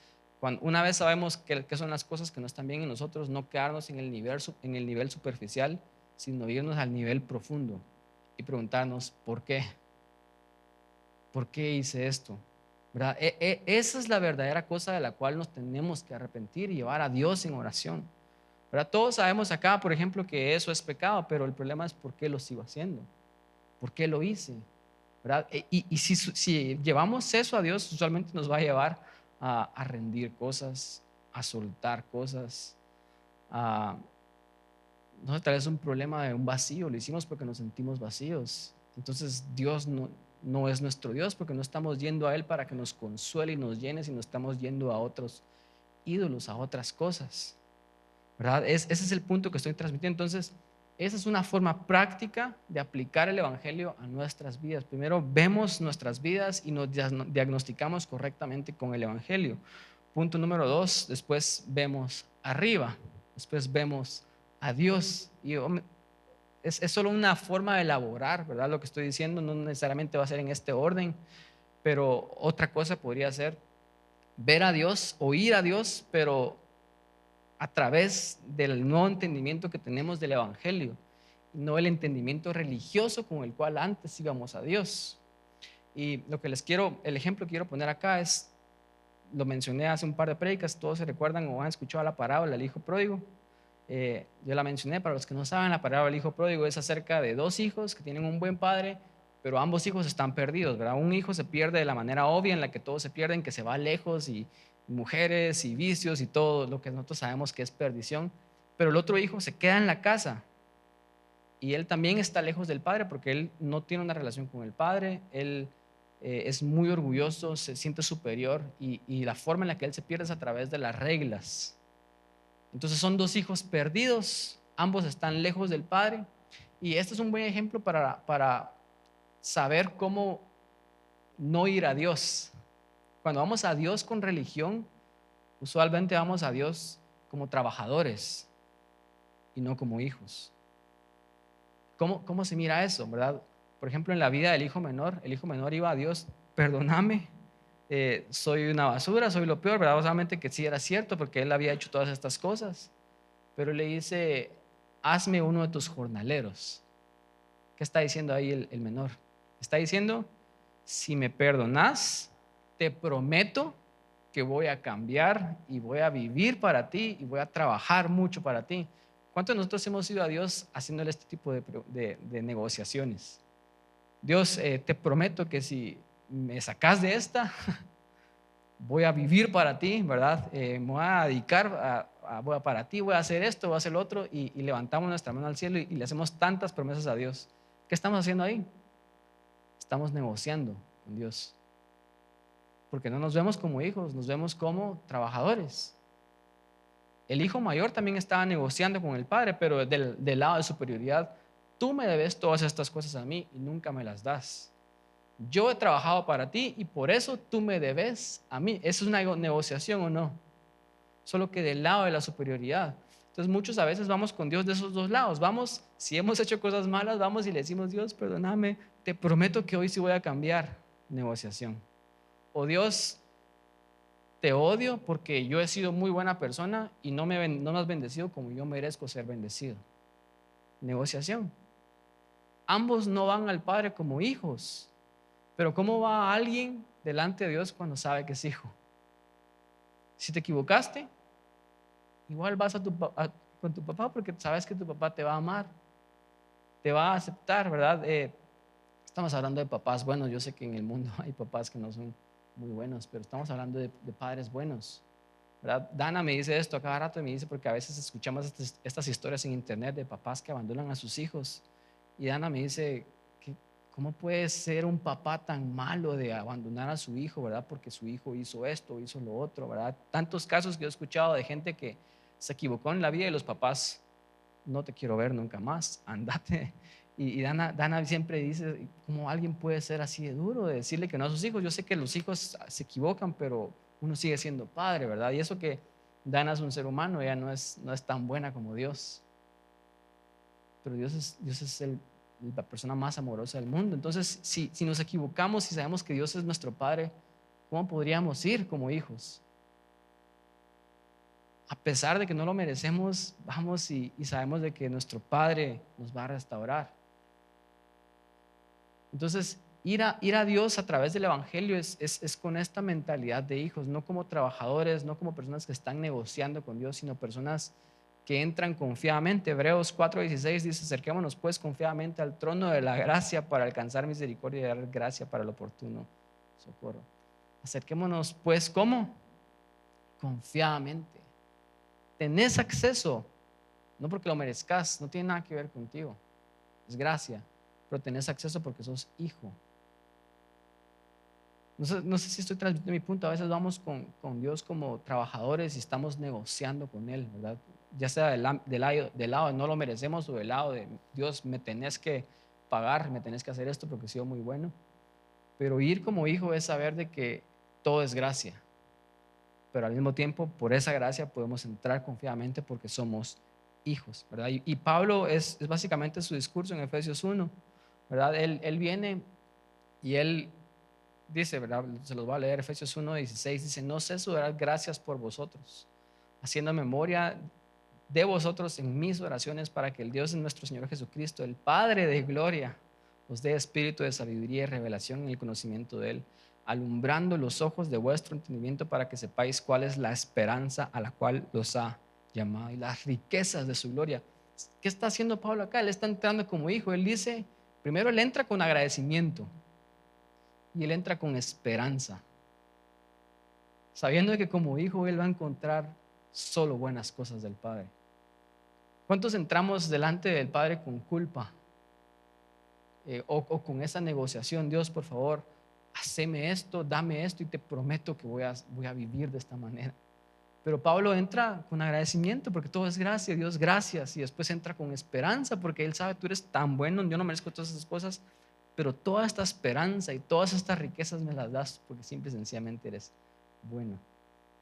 una vez sabemos qué son las cosas que no están bien en nosotros, no quedarnos en el nivel superficial, sino irnos al nivel profundo y preguntarnos, ¿por qué? ¿Por qué hice esto? ¿Verdad? Esa es la verdadera cosa de la cual nos tenemos que arrepentir y llevar a Dios en oración. ¿Verdad? Todos sabemos acá, por ejemplo, que eso es pecado, pero el problema es por qué lo sigo haciendo, por qué lo hice. ¿Verdad? Y si llevamos eso a Dios, usualmente nos va a llevar a rendir cosas, a soltar cosas, no sé, tal vez un problema de un vacío, lo hicimos porque nos sentimos vacíos. Entonces Dios no es nuestro Dios porque no estamos yendo a Él para que nos consuele y nos llene, sino estamos yendo a otros ídolos, a otras cosas. ¿Verdad? Ese es el punto que estoy transmitiendo. Entonces, esa es una forma práctica de aplicar el Evangelio a nuestras vidas. Primero vemos nuestras vidas y nos diagnosticamos correctamente con el Evangelio. Punto número 2, después vemos arriba, después vemos a Dios. Y es solo una forma de elaborar, ¿verdad? Lo que estoy diciendo no necesariamente va a ser en este orden, pero otra cosa podría ser ver a Dios, oír a Dios, pero a través del nuevo entendimiento que tenemos del Evangelio, no el entendimiento religioso con el cual antes íbamos a Dios. Y el ejemplo que quiero poner acá es, lo mencioné hace un par de prédicas, todos se recuerdan o han escuchado la parábola del hijo pródigo. Yo la mencioné, para los que no saben, la parábola del hijo pródigo es acerca de dos hijos que tienen un buen padre, pero ambos hijos están perdidos, ¿verdad? Un hijo se pierde de la manera obvia en la que todos se pierden, que se va lejos y mujeres y vicios y todo lo que nosotros sabemos que es perdición, pero el otro hijo se queda en la casa y él también está lejos del padre porque él no tiene una relación con el padre, él es muy orgulloso, se siente superior y la forma en la que él se pierde es a través de las reglas. Entonces son dos hijos perdidos, ambos están lejos del padre y este es un buen ejemplo para saber cómo no ir a Dios. Cuando vamos a Dios con religión, usualmente vamos a Dios como trabajadores y no como hijos. ¿Cómo se mira eso, verdad? Por ejemplo, en la vida del hijo menor, el hijo menor iba a Dios, perdóname, soy una basura, soy lo peor, ¿verdad? Obviamente que sí era cierto porque él había hecho todas estas cosas, pero le dice, hazme uno de tus jornaleros. ¿Qué está diciendo ahí el menor? Está diciendo, si me perdonas, te prometo que voy a cambiar y voy a vivir para ti y voy a trabajar mucho para ti. ¿Cuántos de nosotros hemos ido a Dios haciéndole este tipo de negociaciones? Dios, te prometo que si me sacas de esta, voy a vivir para ti, ¿verdad? Me voy a dedicar para ti, voy a hacer esto, voy a hacer lo otro, y levantamos nuestra mano al cielo y le hacemos tantas promesas a Dios. ¿Qué estamos haciendo ahí? Estamos negociando con Dios. Porque no nos vemos como hijos, nos vemos como trabajadores. El hijo mayor también estaba negociando con el padre, pero del lado de superioridad. Tú me debes todas estas cosas a mí y nunca me las das. Yo he trabajado para ti y por eso tú me debes a mí. ¿Eso es una negociación o no? Solo que del lado de la superioridad. Entonces muchos a veces vamos con Dios de esos dos lados. Vamos, si hemos hecho cosas malas, vamos y le decimos, Dios, perdóname, te prometo que hoy sí voy a cambiar. Negociación. O Dios, te odio porque yo he sido muy buena persona y no me has bendecido como yo merezco ser bendecido. Negociación. Ambos no van al Padre como hijos, pero ¿cómo va alguien delante de Dios cuando sabe que es hijo? Si te equivocaste, igual vas con tu papá porque sabes que tu papá te va a amar, te va a aceptar, ¿verdad? Estamos hablando de papás. Bueno, yo sé que en el mundo hay papás que no son muy buenos, pero estamos hablando de padres buenos, ¿verdad? Dana me dice esto a cada rato y me dice, porque a veces escuchamos estas historias en internet de papás que abandonan a sus hijos. Y Dana me dice, ¿cómo puede ser un papá tan malo de abandonar a su hijo, ¿verdad? Porque su hijo hizo esto, hizo lo otro, ¿verdad? Tantos casos que yo he escuchado de gente que se equivocó en la vida y los papás, no te quiero ver nunca más, andate. Y Dana siempre dice, ¿cómo alguien puede ser así de duro de decirle que no a sus hijos? Yo sé que los hijos se equivocan, pero uno sigue siendo padre, ¿verdad? Y eso que Dana es un ser humano, ella no es tan buena como Dios. Pero Dios es la persona más amorosa del mundo. Entonces, si nos equivocamos y sabemos que Dios es nuestro Padre, ¿cómo podríamos ir como hijos? A pesar de que no lo merecemos, vamos y sabemos de que nuestro Padre nos va a restaurar. Entonces, ir a Dios a través del Evangelio es con esta mentalidad de hijos, no como trabajadores, no como personas que están negociando con Dios, sino personas que entran confiadamente. Hebreos 4:16 dice, acerquémonos pues confiadamente al trono de la gracia para alcanzar misericordia y dar gracia para el oportuno socorro. Acerquémonos pues, ¿cómo? Confiadamente. Tenés acceso, no porque lo merezcas, no tiene nada que ver contigo, es gracia, pero tenés acceso porque sos hijo. No sé si estoy transmitiendo mi punto. A veces vamos con Dios como trabajadores y estamos negociando con Él, ¿verdad? Ya sea del lado de no lo merecemos o del lado de Dios, me tenés que pagar, me tenés que hacer esto porque he sido muy bueno. Pero ir como hijo es saber de que todo es gracia. Pero al mismo tiempo, por esa gracia podemos entrar confiadamente porque somos hijos, ¿verdad? Y Pablo es básicamente su discurso en Efesios 1, ¿verdad? Él viene y él dice, ¿verdad? Se los voy a leer, Efesios 1:16, dice, no ceso de dar gracias por vosotros, haciendo memoria de vosotros en mis oraciones para que el Dios de nuestro Señor Jesucristo, el Padre de gloria, os dé espíritu de sabiduría y revelación en el conocimiento de Él, alumbrando los ojos de vuestro entendimiento para que sepáis cuál es la esperanza a la cual los ha llamado y las riquezas de su gloria. ¿Qué está haciendo Pablo acá? Él está entrando como hijo. Él dice, primero él entra con agradecimiento y él entra con esperanza, sabiendo que como hijo él va a encontrar solo buenas cosas del Padre. ¿Cuántos entramos delante del Padre con culpa o con esa negociación? Dios, por favor, haceme esto, dame esto y te prometo que voy a vivir de esta manera. Pero Pablo entra con agradecimiento porque todo es gracia, Dios, gracias. Y después entra con esperanza porque él sabe, tú eres tan bueno, yo no merezco todas esas cosas, pero toda esta esperanza y todas estas riquezas me las das porque simple y sencillamente eres bueno.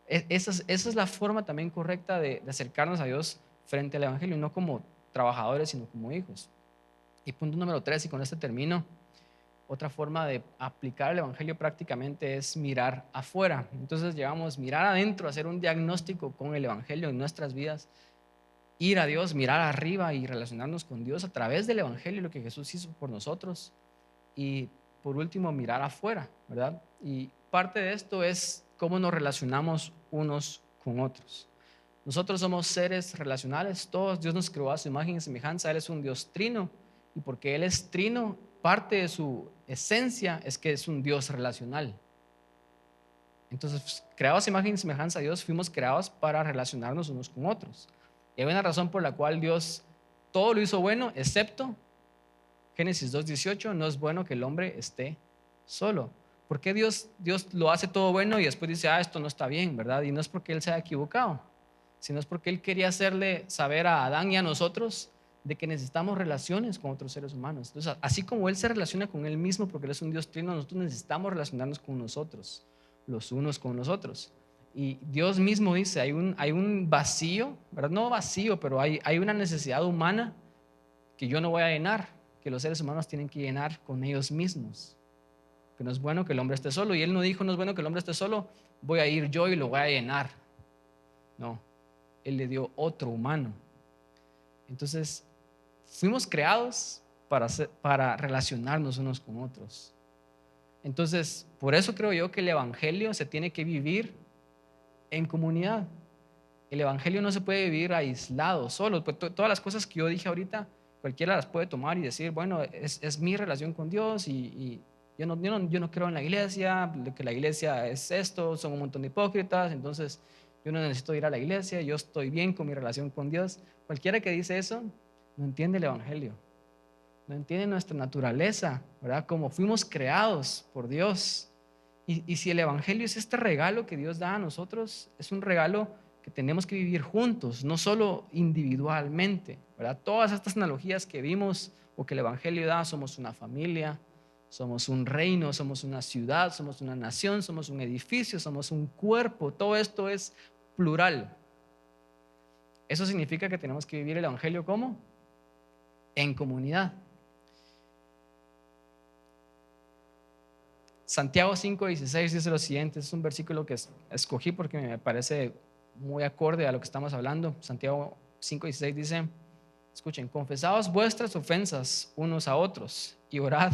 Esa es la forma también correcta de acercarnos a Dios frente al Evangelio, no como trabajadores, sino como hijos. Y punto número 3, y con este termino, otra forma de aplicar el Evangelio prácticamente es mirar afuera. Entonces llegamos a mirar adentro, hacer un diagnóstico con el Evangelio en nuestras vidas, ir a Dios, mirar arriba y relacionarnos con Dios a través del Evangelio, lo que Jesús hizo por nosotros. Y por último, mirar afuera, ¿verdad? Y parte de esto es cómo nos relacionamos unos con otros. Nosotros somos seres relacionales, todos. Dios nos creó a su imagen y semejanza. Él es un Dios trino, y porque Él es trino, parte de su esencia es que es un Dios relacional. Entonces, creados a imagen y semejanza a Dios, fuimos creados para relacionarnos unos con otros. Y hay una razón por la cual Dios todo lo hizo bueno, excepto Génesis 2:18, no es bueno que el hombre esté solo. ¿Por qué Dios lo hace todo bueno y después dice, esto no está bien, ¿verdad? Y no es porque Él se haya equivocado, sino es porque Él quería hacerle saber a Adán y a nosotros de que necesitamos relaciones con otros seres humanos. Entonces, así como Él se relaciona con Él mismo, porque Él es un Dios trino, nosotros necesitamos relacionarnos con nosotros, los unos con los otros. Y Dios mismo dice, hay un vacío, ¿verdad? No vacío, pero hay una necesidad humana que yo no voy a llenar, que los seres humanos tienen que llenar con ellos mismos. Que no es bueno que el hombre esté solo. Y Él no dijo, no es bueno que el hombre esté solo, voy a ir yo y lo voy a llenar. No, Él le dio otro humano. Entonces, fuimos creados para relacionarnos unos con otros. Entonces, por eso creo yo que el Evangelio se tiene que vivir en comunidad. El Evangelio no se puede vivir aislado, solo. Todas las cosas que yo dije ahorita, cualquiera las puede tomar y decir, bueno, es mi relación con Dios y yo no creo en la iglesia, que la iglesia es esto, son un montón de hipócritas, entonces yo no necesito ir a la iglesia, yo estoy bien con mi relación con Dios. Cualquiera que dice eso no entiende el evangelio, no entiende nuestra naturaleza, ¿verdad? Como fuimos creados por Dios. Y si el evangelio es este regalo que Dios da a nosotros, es un regalo que tenemos que vivir juntos, no solo individualmente, ¿verdad? Todas estas analogías que vimos o que el evangelio da, somos una familia, somos un reino, somos una ciudad, somos una nación, somos un edificio, somos un cuerpo, todo esto es plural. Eso significa que tenemos que vivir el evangelio ¿cómo? En comunidad. Santiago 5:16 dice lo siguiente, es un versículo que escogí porque me parece muy acorde a lo que estamos hablando. Santiago 5:16 dice, escuchen, confesaos vuestras ofensas unos a otros y orad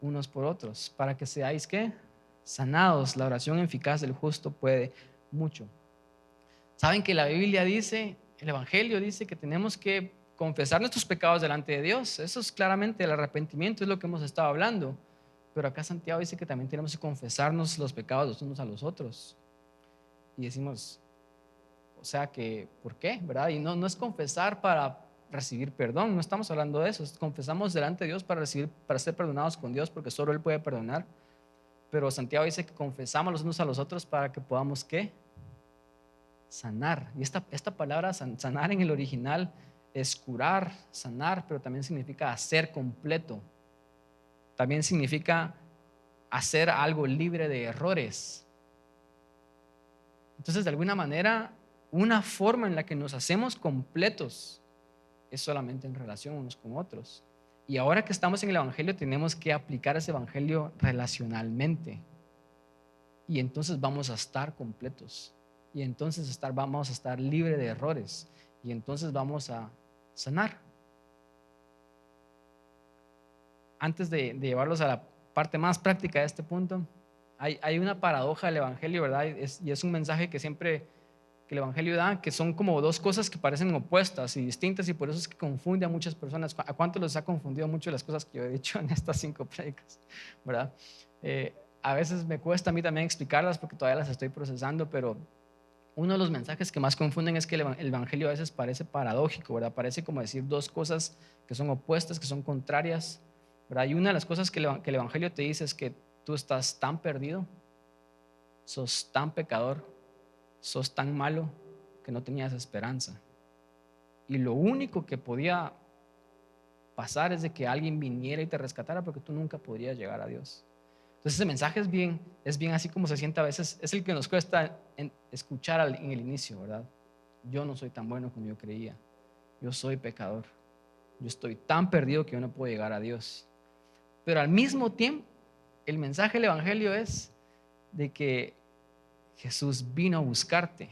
unos por otros para que seáis ¿qué? Sanados. La oración eficaz del justo puede mucho. Saben que la Biblia dice, el Evangelio dice que tenemos que confesar nuestros pecados delante de Dios. Eso es claramente el arrepentimiento, es lo que hemos estado hablando. Pero acá Santiago dice que también tenemos que confesarnos los pecados los unos a los otros. Y decimos, o sea que, ¿por qué? ¿Verdad? Y no es confesar para recibir perdón, no estamos hablando de eso. Confesamos delante de Dios para ser perdonados con Dios, porque solo Él puede perdonar. Pero Santiago dice que confesamos los unos a los otros para que podamos, ¿qué? Sanar. Y esta palabra sanar en el original es curar, sanar, pero también significa hacer completo. También significa hacer algo libre de errores. Entonces, de alguna manera, una forma en la que nos hacemos completos es solamente en relación unos con otros. Y ahora que estamos en el evangelio, tenemos que aplicar ese evangelio relacionalmente. Y entonces vamos a estar completos. Y entonces vamos a estar libres de errores. Y entonces vamos a sanar. Antes de llevarlos a la parte más práctica de este punto, hay una paradoja del evangelio, ¿verdad? Y es un mensaje que siempre que el evangelio da, que son como dos cosas que parecen opuestas y distintas, y por eso es que confunde a muchas personas. ¿A cuánto les ha confundido mucho las cosas que yo he dicho en estas 5 prédicas, verdad? A veces me cuesta a mí también explicarlas porque todavía las estoy procesando, pero uno de los mensajes que más confunden es que el evangelio a veces parece paradójico, ¿verdad? Parece como decir dos cosas que son opuestas, que son contrarias, ¿verdad? Y una de las cosas que el evangelio te dice es que tú estás tan perdido, sos tan pecador, sos tan malo que no tenías esperanza. Y lo único que podía pasar es de que alguien viniera y te rescatara, porque tú nunca podrías llegar a Dios. Entonces ese mensaje es bien así como se siente a veces, es el que nos cuesta escuchar en el inicio, ¿verdad? Yo no soy tan bueno como yo creía, yo soy pecador, yo estoy tan perdido que yo no puedo llegar a Dios. Pero al mismo tiempo, el mensaje del evangelio es de que Jesús vino a buscarte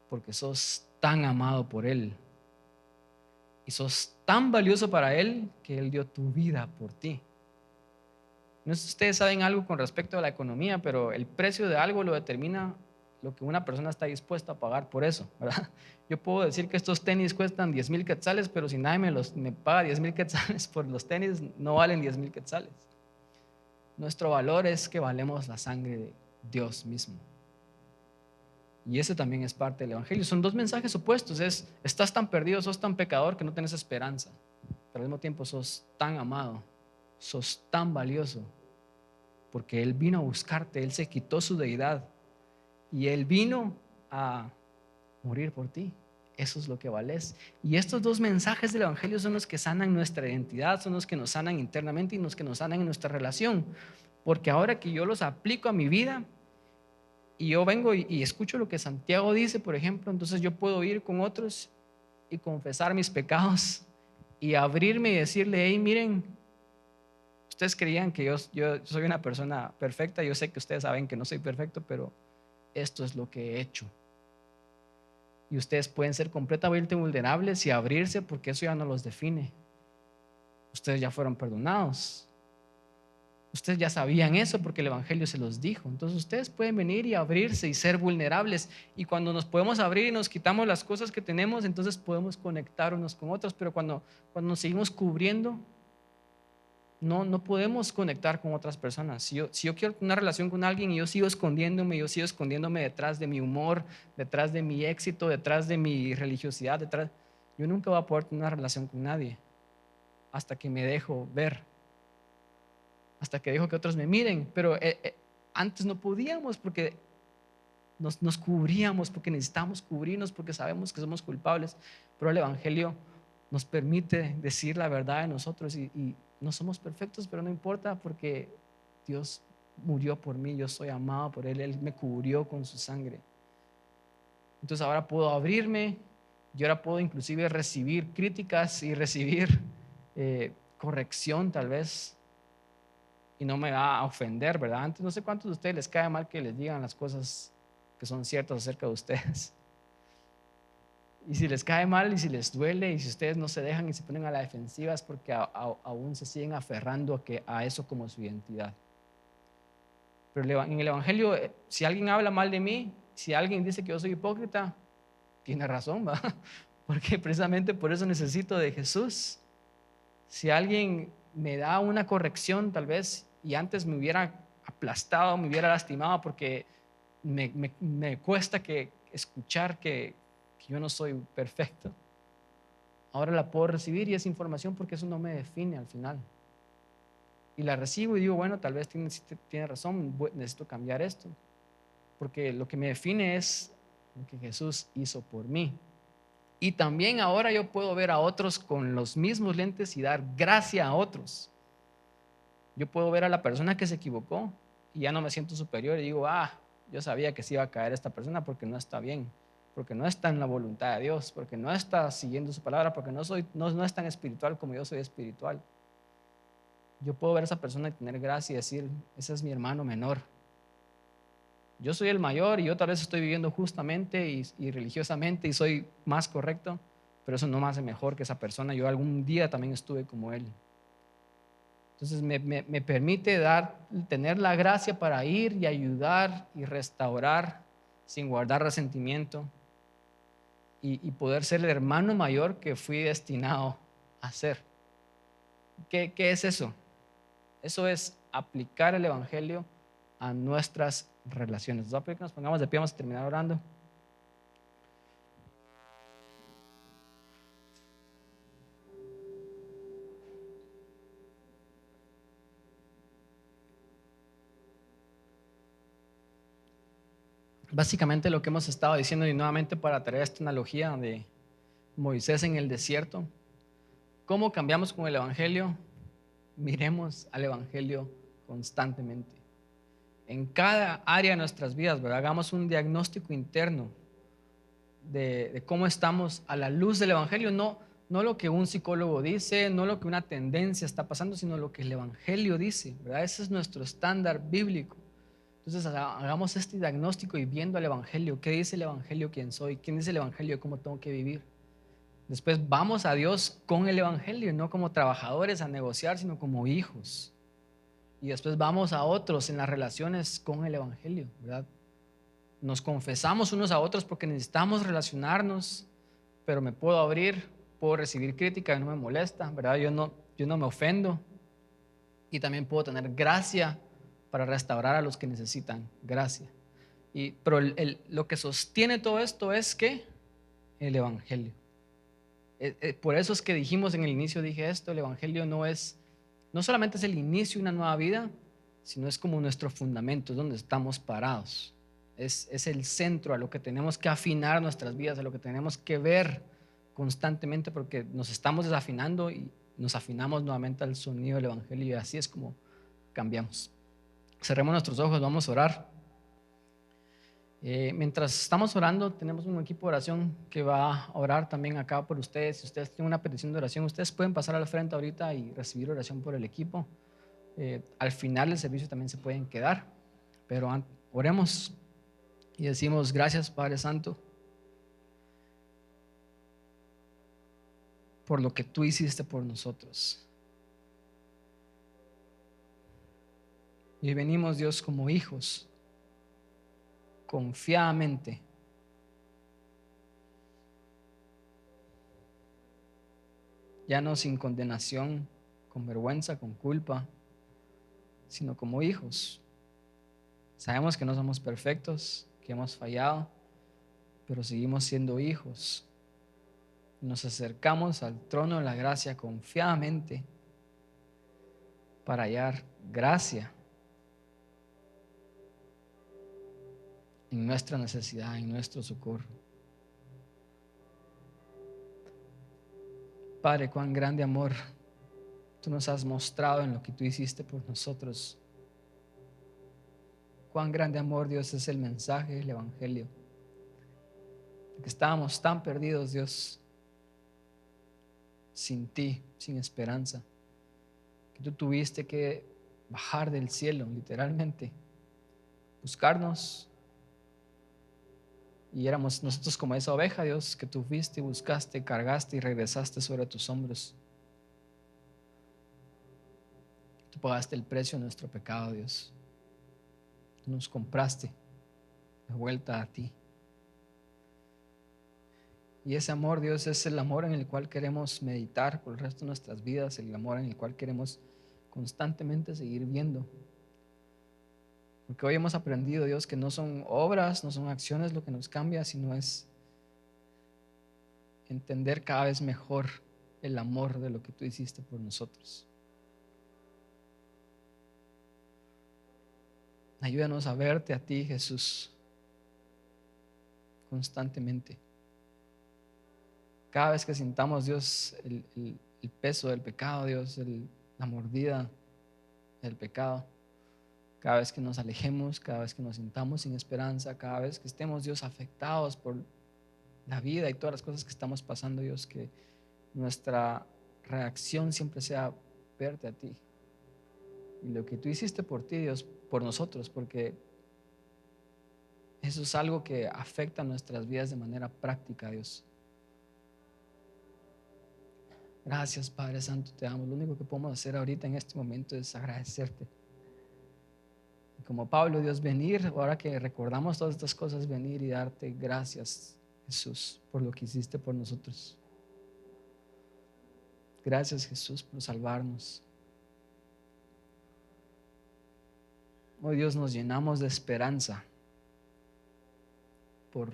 porque sos tan amado por Él y sos tan valioso para Él que Él dio tu vida por ti. No sé si ustedes saben algo con respecto a la economía, pero el precio de algo lo determina lo que una persona está dispuesta a pagar por eso, ¿verdad? Yo puedo decir que estos tenis cuestan 10,000 quetzales, pero si nadie me paga 10,000 quetzales por los tenis, no valen 10,000 quetzales. Nuestro valor es que valemos la sangre de Dios mismo. Y ese también es parte del evangelio. Son dos mensajes opuestos. Estás tan perdido, sos tan pecador que no tienes esperanza, pero al mismo tiempo sos tan amado, sos tan valioso, porque Él vino a buscarte, Él se quitó su deidad y Él vino a morir por ti. Eso es lo que vales. Y estos dos mensajes del evangelio son los que sanan nuestra identidad, son los que nos sanan internamente y los que nos sanan en nuestra relación. Porque ahora que yo los aplico a mi vida y yo vengo y escucho lo que Santiago dice, por ejemplo, entonces yo puedo ir con otros y confesar mis pecados y abrirme y decirle, hey, miren, ustedes creían que yo soy una persona perfecta, yo sé que ustedes saben que no soy perfecto, pero esto es lo que he hecho. Y ustedes pueden ser completamente vulnerables y abrirse, porque eso ya no los define. Ustedes ya fueron perdonados. Ustedes ya sabían eso porque el evangelio se los dijo. Entonces ustedes pueden venir y abrirse y ser vulnerables. Y cuando nos podemos abrir y nos quitamos las cosas que tenemos, entonces podemos conectar unos con otros. Pero cuando nos seguimos cubriendo, No podemos conectar con otras personas. Si yo quiero tener una relación con alguien y yo sigo escondiéndome detrás de mi humor, detrás de mi éxito, detrás de mi religiosidad, yo nunca voy a poder tener una relación con nadie hasta que me dejo ver, hasta que dejo que otros me miren. Pero antes no podíamos porque nos cubríamos, porque necesitamos cubrirnos, porque sabemos que somos culpables. Pero el Evangelio nos permite decir la verdad de nosotros y no somos perfectos, pero no importa porque Dios murió por mí, yo soy amado por Él, Él me cubrió con su sangre. Entonces ahora puedo abrirme, yo ahora puedo inclusive recibir críticas y recibir corrección tal vez y no me va a ofender, ¿verdad? Antes no sé cuántos de ustedes les cae mal que les digan las cosas que son ciertas acerca de ustedes. Y si les cae mal y si les duele y si ustedes no se dejan y se ponen a la defensiva es porque aún se siguen aferrando a eso como su identidad. Pero en el Evangelio, si alguien habla mal de mí, si alguien dice que yo soy hipócrita, tiene razón, ¿va? Porque precisamente por eso necesito de Jesús. Si alguien me da una corrección tal vez y antes me hubiera aplastado, me hubiera lastimado porque me cuesta escuchar que yo no soy perfecto, ahora la puedo recibir y es información porque eso no me define al final. Y la recibo y digo, bueno, tal vez tiene razón, necesito cambiar esto, porque lo que me define es lo que Jesús hizo por mí. Y también ahora yo puedo ver a otros con los mismos lentes y dar gracia a otros. Yo puedo ver a la persona que se equivocó y ya no me siento superior y digo, yo sabía que se iba a caer esta persona porque no está bien, porque no está en la voluntad de Dios, porque no está siguiendo su palabra, porque no es tan espiritual como yo soy espiritual. Yo puedo ver a esa persona y tener gracia y decir, ese es mi hermano menor. Yo soy el mayor y yo tal vez estoy viviendo justamente y religiosamente y soy más correcto, pero eso no me hace mejor que esa persona. Yo algún día también estuve como él. Entonces me permite tener la gracia para ir y ayudar y restaurar sin guardar resentimiento y poder ser el hermano mayor que fui destinado a ser. ¿Qué es eso? Eso es aplicar el Evangelio a nuestras relaciones. Nos va a pedir que nos pongamos de pie, vamos a terminar orando. Básicamente lo que hemos estado diciendo y nuevamente para traer esta analogía de Moisés en el desierto, ¿cómo cambiamos con el Evangelio? Miremos al Evangelio constantemente. En cada área de nuestras vidas, ¿verdad? Hagamos un diagnóstico interno de cómo estamos a la luz del Evangelio, no lo que un psicólogo dice, no lo que una tendencia está pasando, sino lo que el Evangelio dice, ¿verdad? Ese es nuestro estándar bíblico. Entonces hagamos este diagnóstico y viendo al Evangelio, ¿qué dice el Evangelio quién soy? ¿Quién dice el Evangelio cómo tengo que vivir? Después vamos a Dios con el Evangelio, no como trabajadores a negociar, sino como hijos. Y después vamos a otros en las relaciones con el Evangelio, ¿verdad? Nos confesamos unos a otros porque necesitamos relacionarnos, pero me puedo abrir, puedo recibir crítica y no me molesta, ¿verdad? Yo no me ofendo y también puedo tener gracia para restaurar a los que necesitan gracia. Pero lo que sostiene todo esto es que el Evangelio. Por eso es que dijimos en el inicio, dije esto, el Evangelio no solamente es el inicio de una nueva vida, sino es como nuestro fundamento, es donde estamos parados. Es el centro a lo que tenemos que afinar nuestras vidas, a lo que tenemos que ver constantemente porque nos estamos desafinando y nos afinamos nuevamente al sonido del Evangelio y así es como cambiamos. Cerremos nuestros ojos, vamos a orar. Mientras estamos orando, tenemos un equipo de oración que va a orar también acá por ustedes. Si ustedes tienen una petición de oración, ustedes pueden pasar al frente ahorita y recibir oración por el equipo. Al final del servicio también se pueden quedar, pero oremos y decimos: gracias, Padre Santo, por lo que tú hiciste por nosotros. Y venimos, Dios, como hijos, confiadamente, ya no sin condenación, con vergüenza, con culpa, sino como hijos. Sabemos que no somos perfectos, que hemos fallado, pero seguimos siendo hijos. Nos acercamos al trono de la gracia confiadamente para hallar gracia en nuestra necesidad, en nuestro socorro. Padre, cuán grande amor tú nos has mostrado en lo que tú hiciste por nosotros. Cuán grande amor, Dios, es el mensaje del Evangelio. De que estábamos tan perdidos, Dios, sin ti, sin esperanza, que tú tuviste que bajar del cielo, literalmente, buscarnos. Y éramos nosotros como esa oveja, Dios, que tú fuiste, buscaste, cargaste y regresaste sobre tus hombros. Tú pagaste el precio de nuestro pecado, Dios. Tú nos compraste de vuelta a ti. Y ese amor, Dios, es el amor en el cual queremos meditar por el resto de nuestras vidas, el amor en el cual queremos constantemente seguir viendo. Porque hoy hemos aprendido, Dios, que no son obras, no son acciones lo que nos cambia, sino es entender cada vez mejor el amor de lo que tú hiciste por nosotros. Ayúdanos a verte a ti, Jesús, constantemente. Cada vez que sintamos, Dios, el peso del pecado, Dios, la mordida del pecado, cada vez que nos alejemos, cada vez que nos sintamos sin esperanza, cada vez que estemos, Dios, afectados por la vida y todas las cosas que estamos pasando, Dios, que nuestra reacción siempre sea verte a ti y lo que tú hiciste por ti, Dios, por nosotros, porque eso es algo que afecta nuestras vidas de manera práctica, Dios. Gracias, Padre Santo, te amo. Lo único que podemos hacer ahorita en este momento es agradecerte. Y como Pablo, Dios, venir, ahora que recordamos todas estas cosas, venir y darte gracias, Jesús, por lo que hiciste por nosotros. Gracias, Jesús, por salvarnos. Hoy, Dios, nos llenamos de esperanza por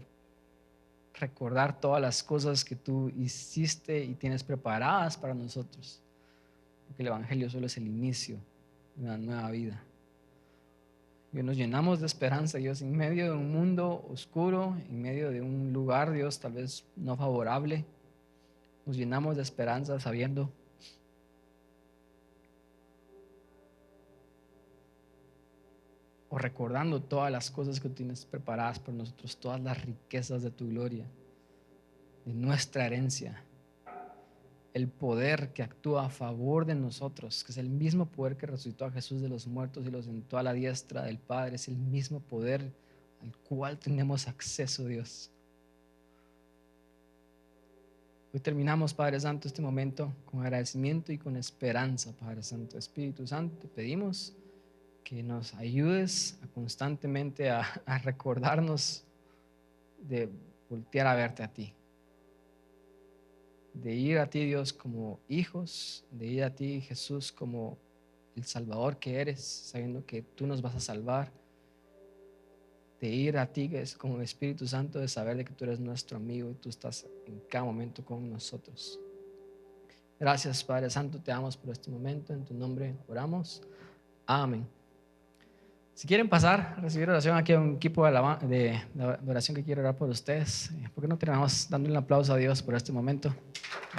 recordar todas las cosas que tú hiciste y tienes preparadas para nosotros, porque el Evangelio solo es el inicio de una nueva vida. Y nos llenamos de esperanza, Dios, en medio de un mundo oscuro, en medio de un lugar, Dios, tal vez no favorable. Nos llenamos de esperanza sabiendo o recordando todas las cosas que tienes preparadas por nosotros, todas las riquezas de tu gloria, de nuestra herencia, el poder que actúa a favor de nosotros, que es el mismo poder que resucitó a Jesús de los muertos y lo sentó a la diestra del Padre, es el mismo poder al cual tenemos acceso, Dios. Hoy terminamos, Padre Santo, este momento con agradecimiento y con esperanza, Padre Santo. Espíritu Santo, te pedimos que nos ayudes constantemente a recordarnos de voltear a verte a ti, de ir a ti, Dios, como hijos, de ir a ti, Jesús, como el Salvador que eres, sabiendo que tú nos vas a salvar, de ir a ti, que es como el Espíritu Santo, de saber de que tú eres nuestro amigo y tú estás en cada momento con nosotros. Gracias, Padre Santo, te damos por este momento, en tu nombre oramos, amén. Si quieren pasar a recibir oración, aquí hay un equipo de oración que quiere orar por ustedes. ¿Por qué no terminamos dándole un aplauso a Dios por este momento?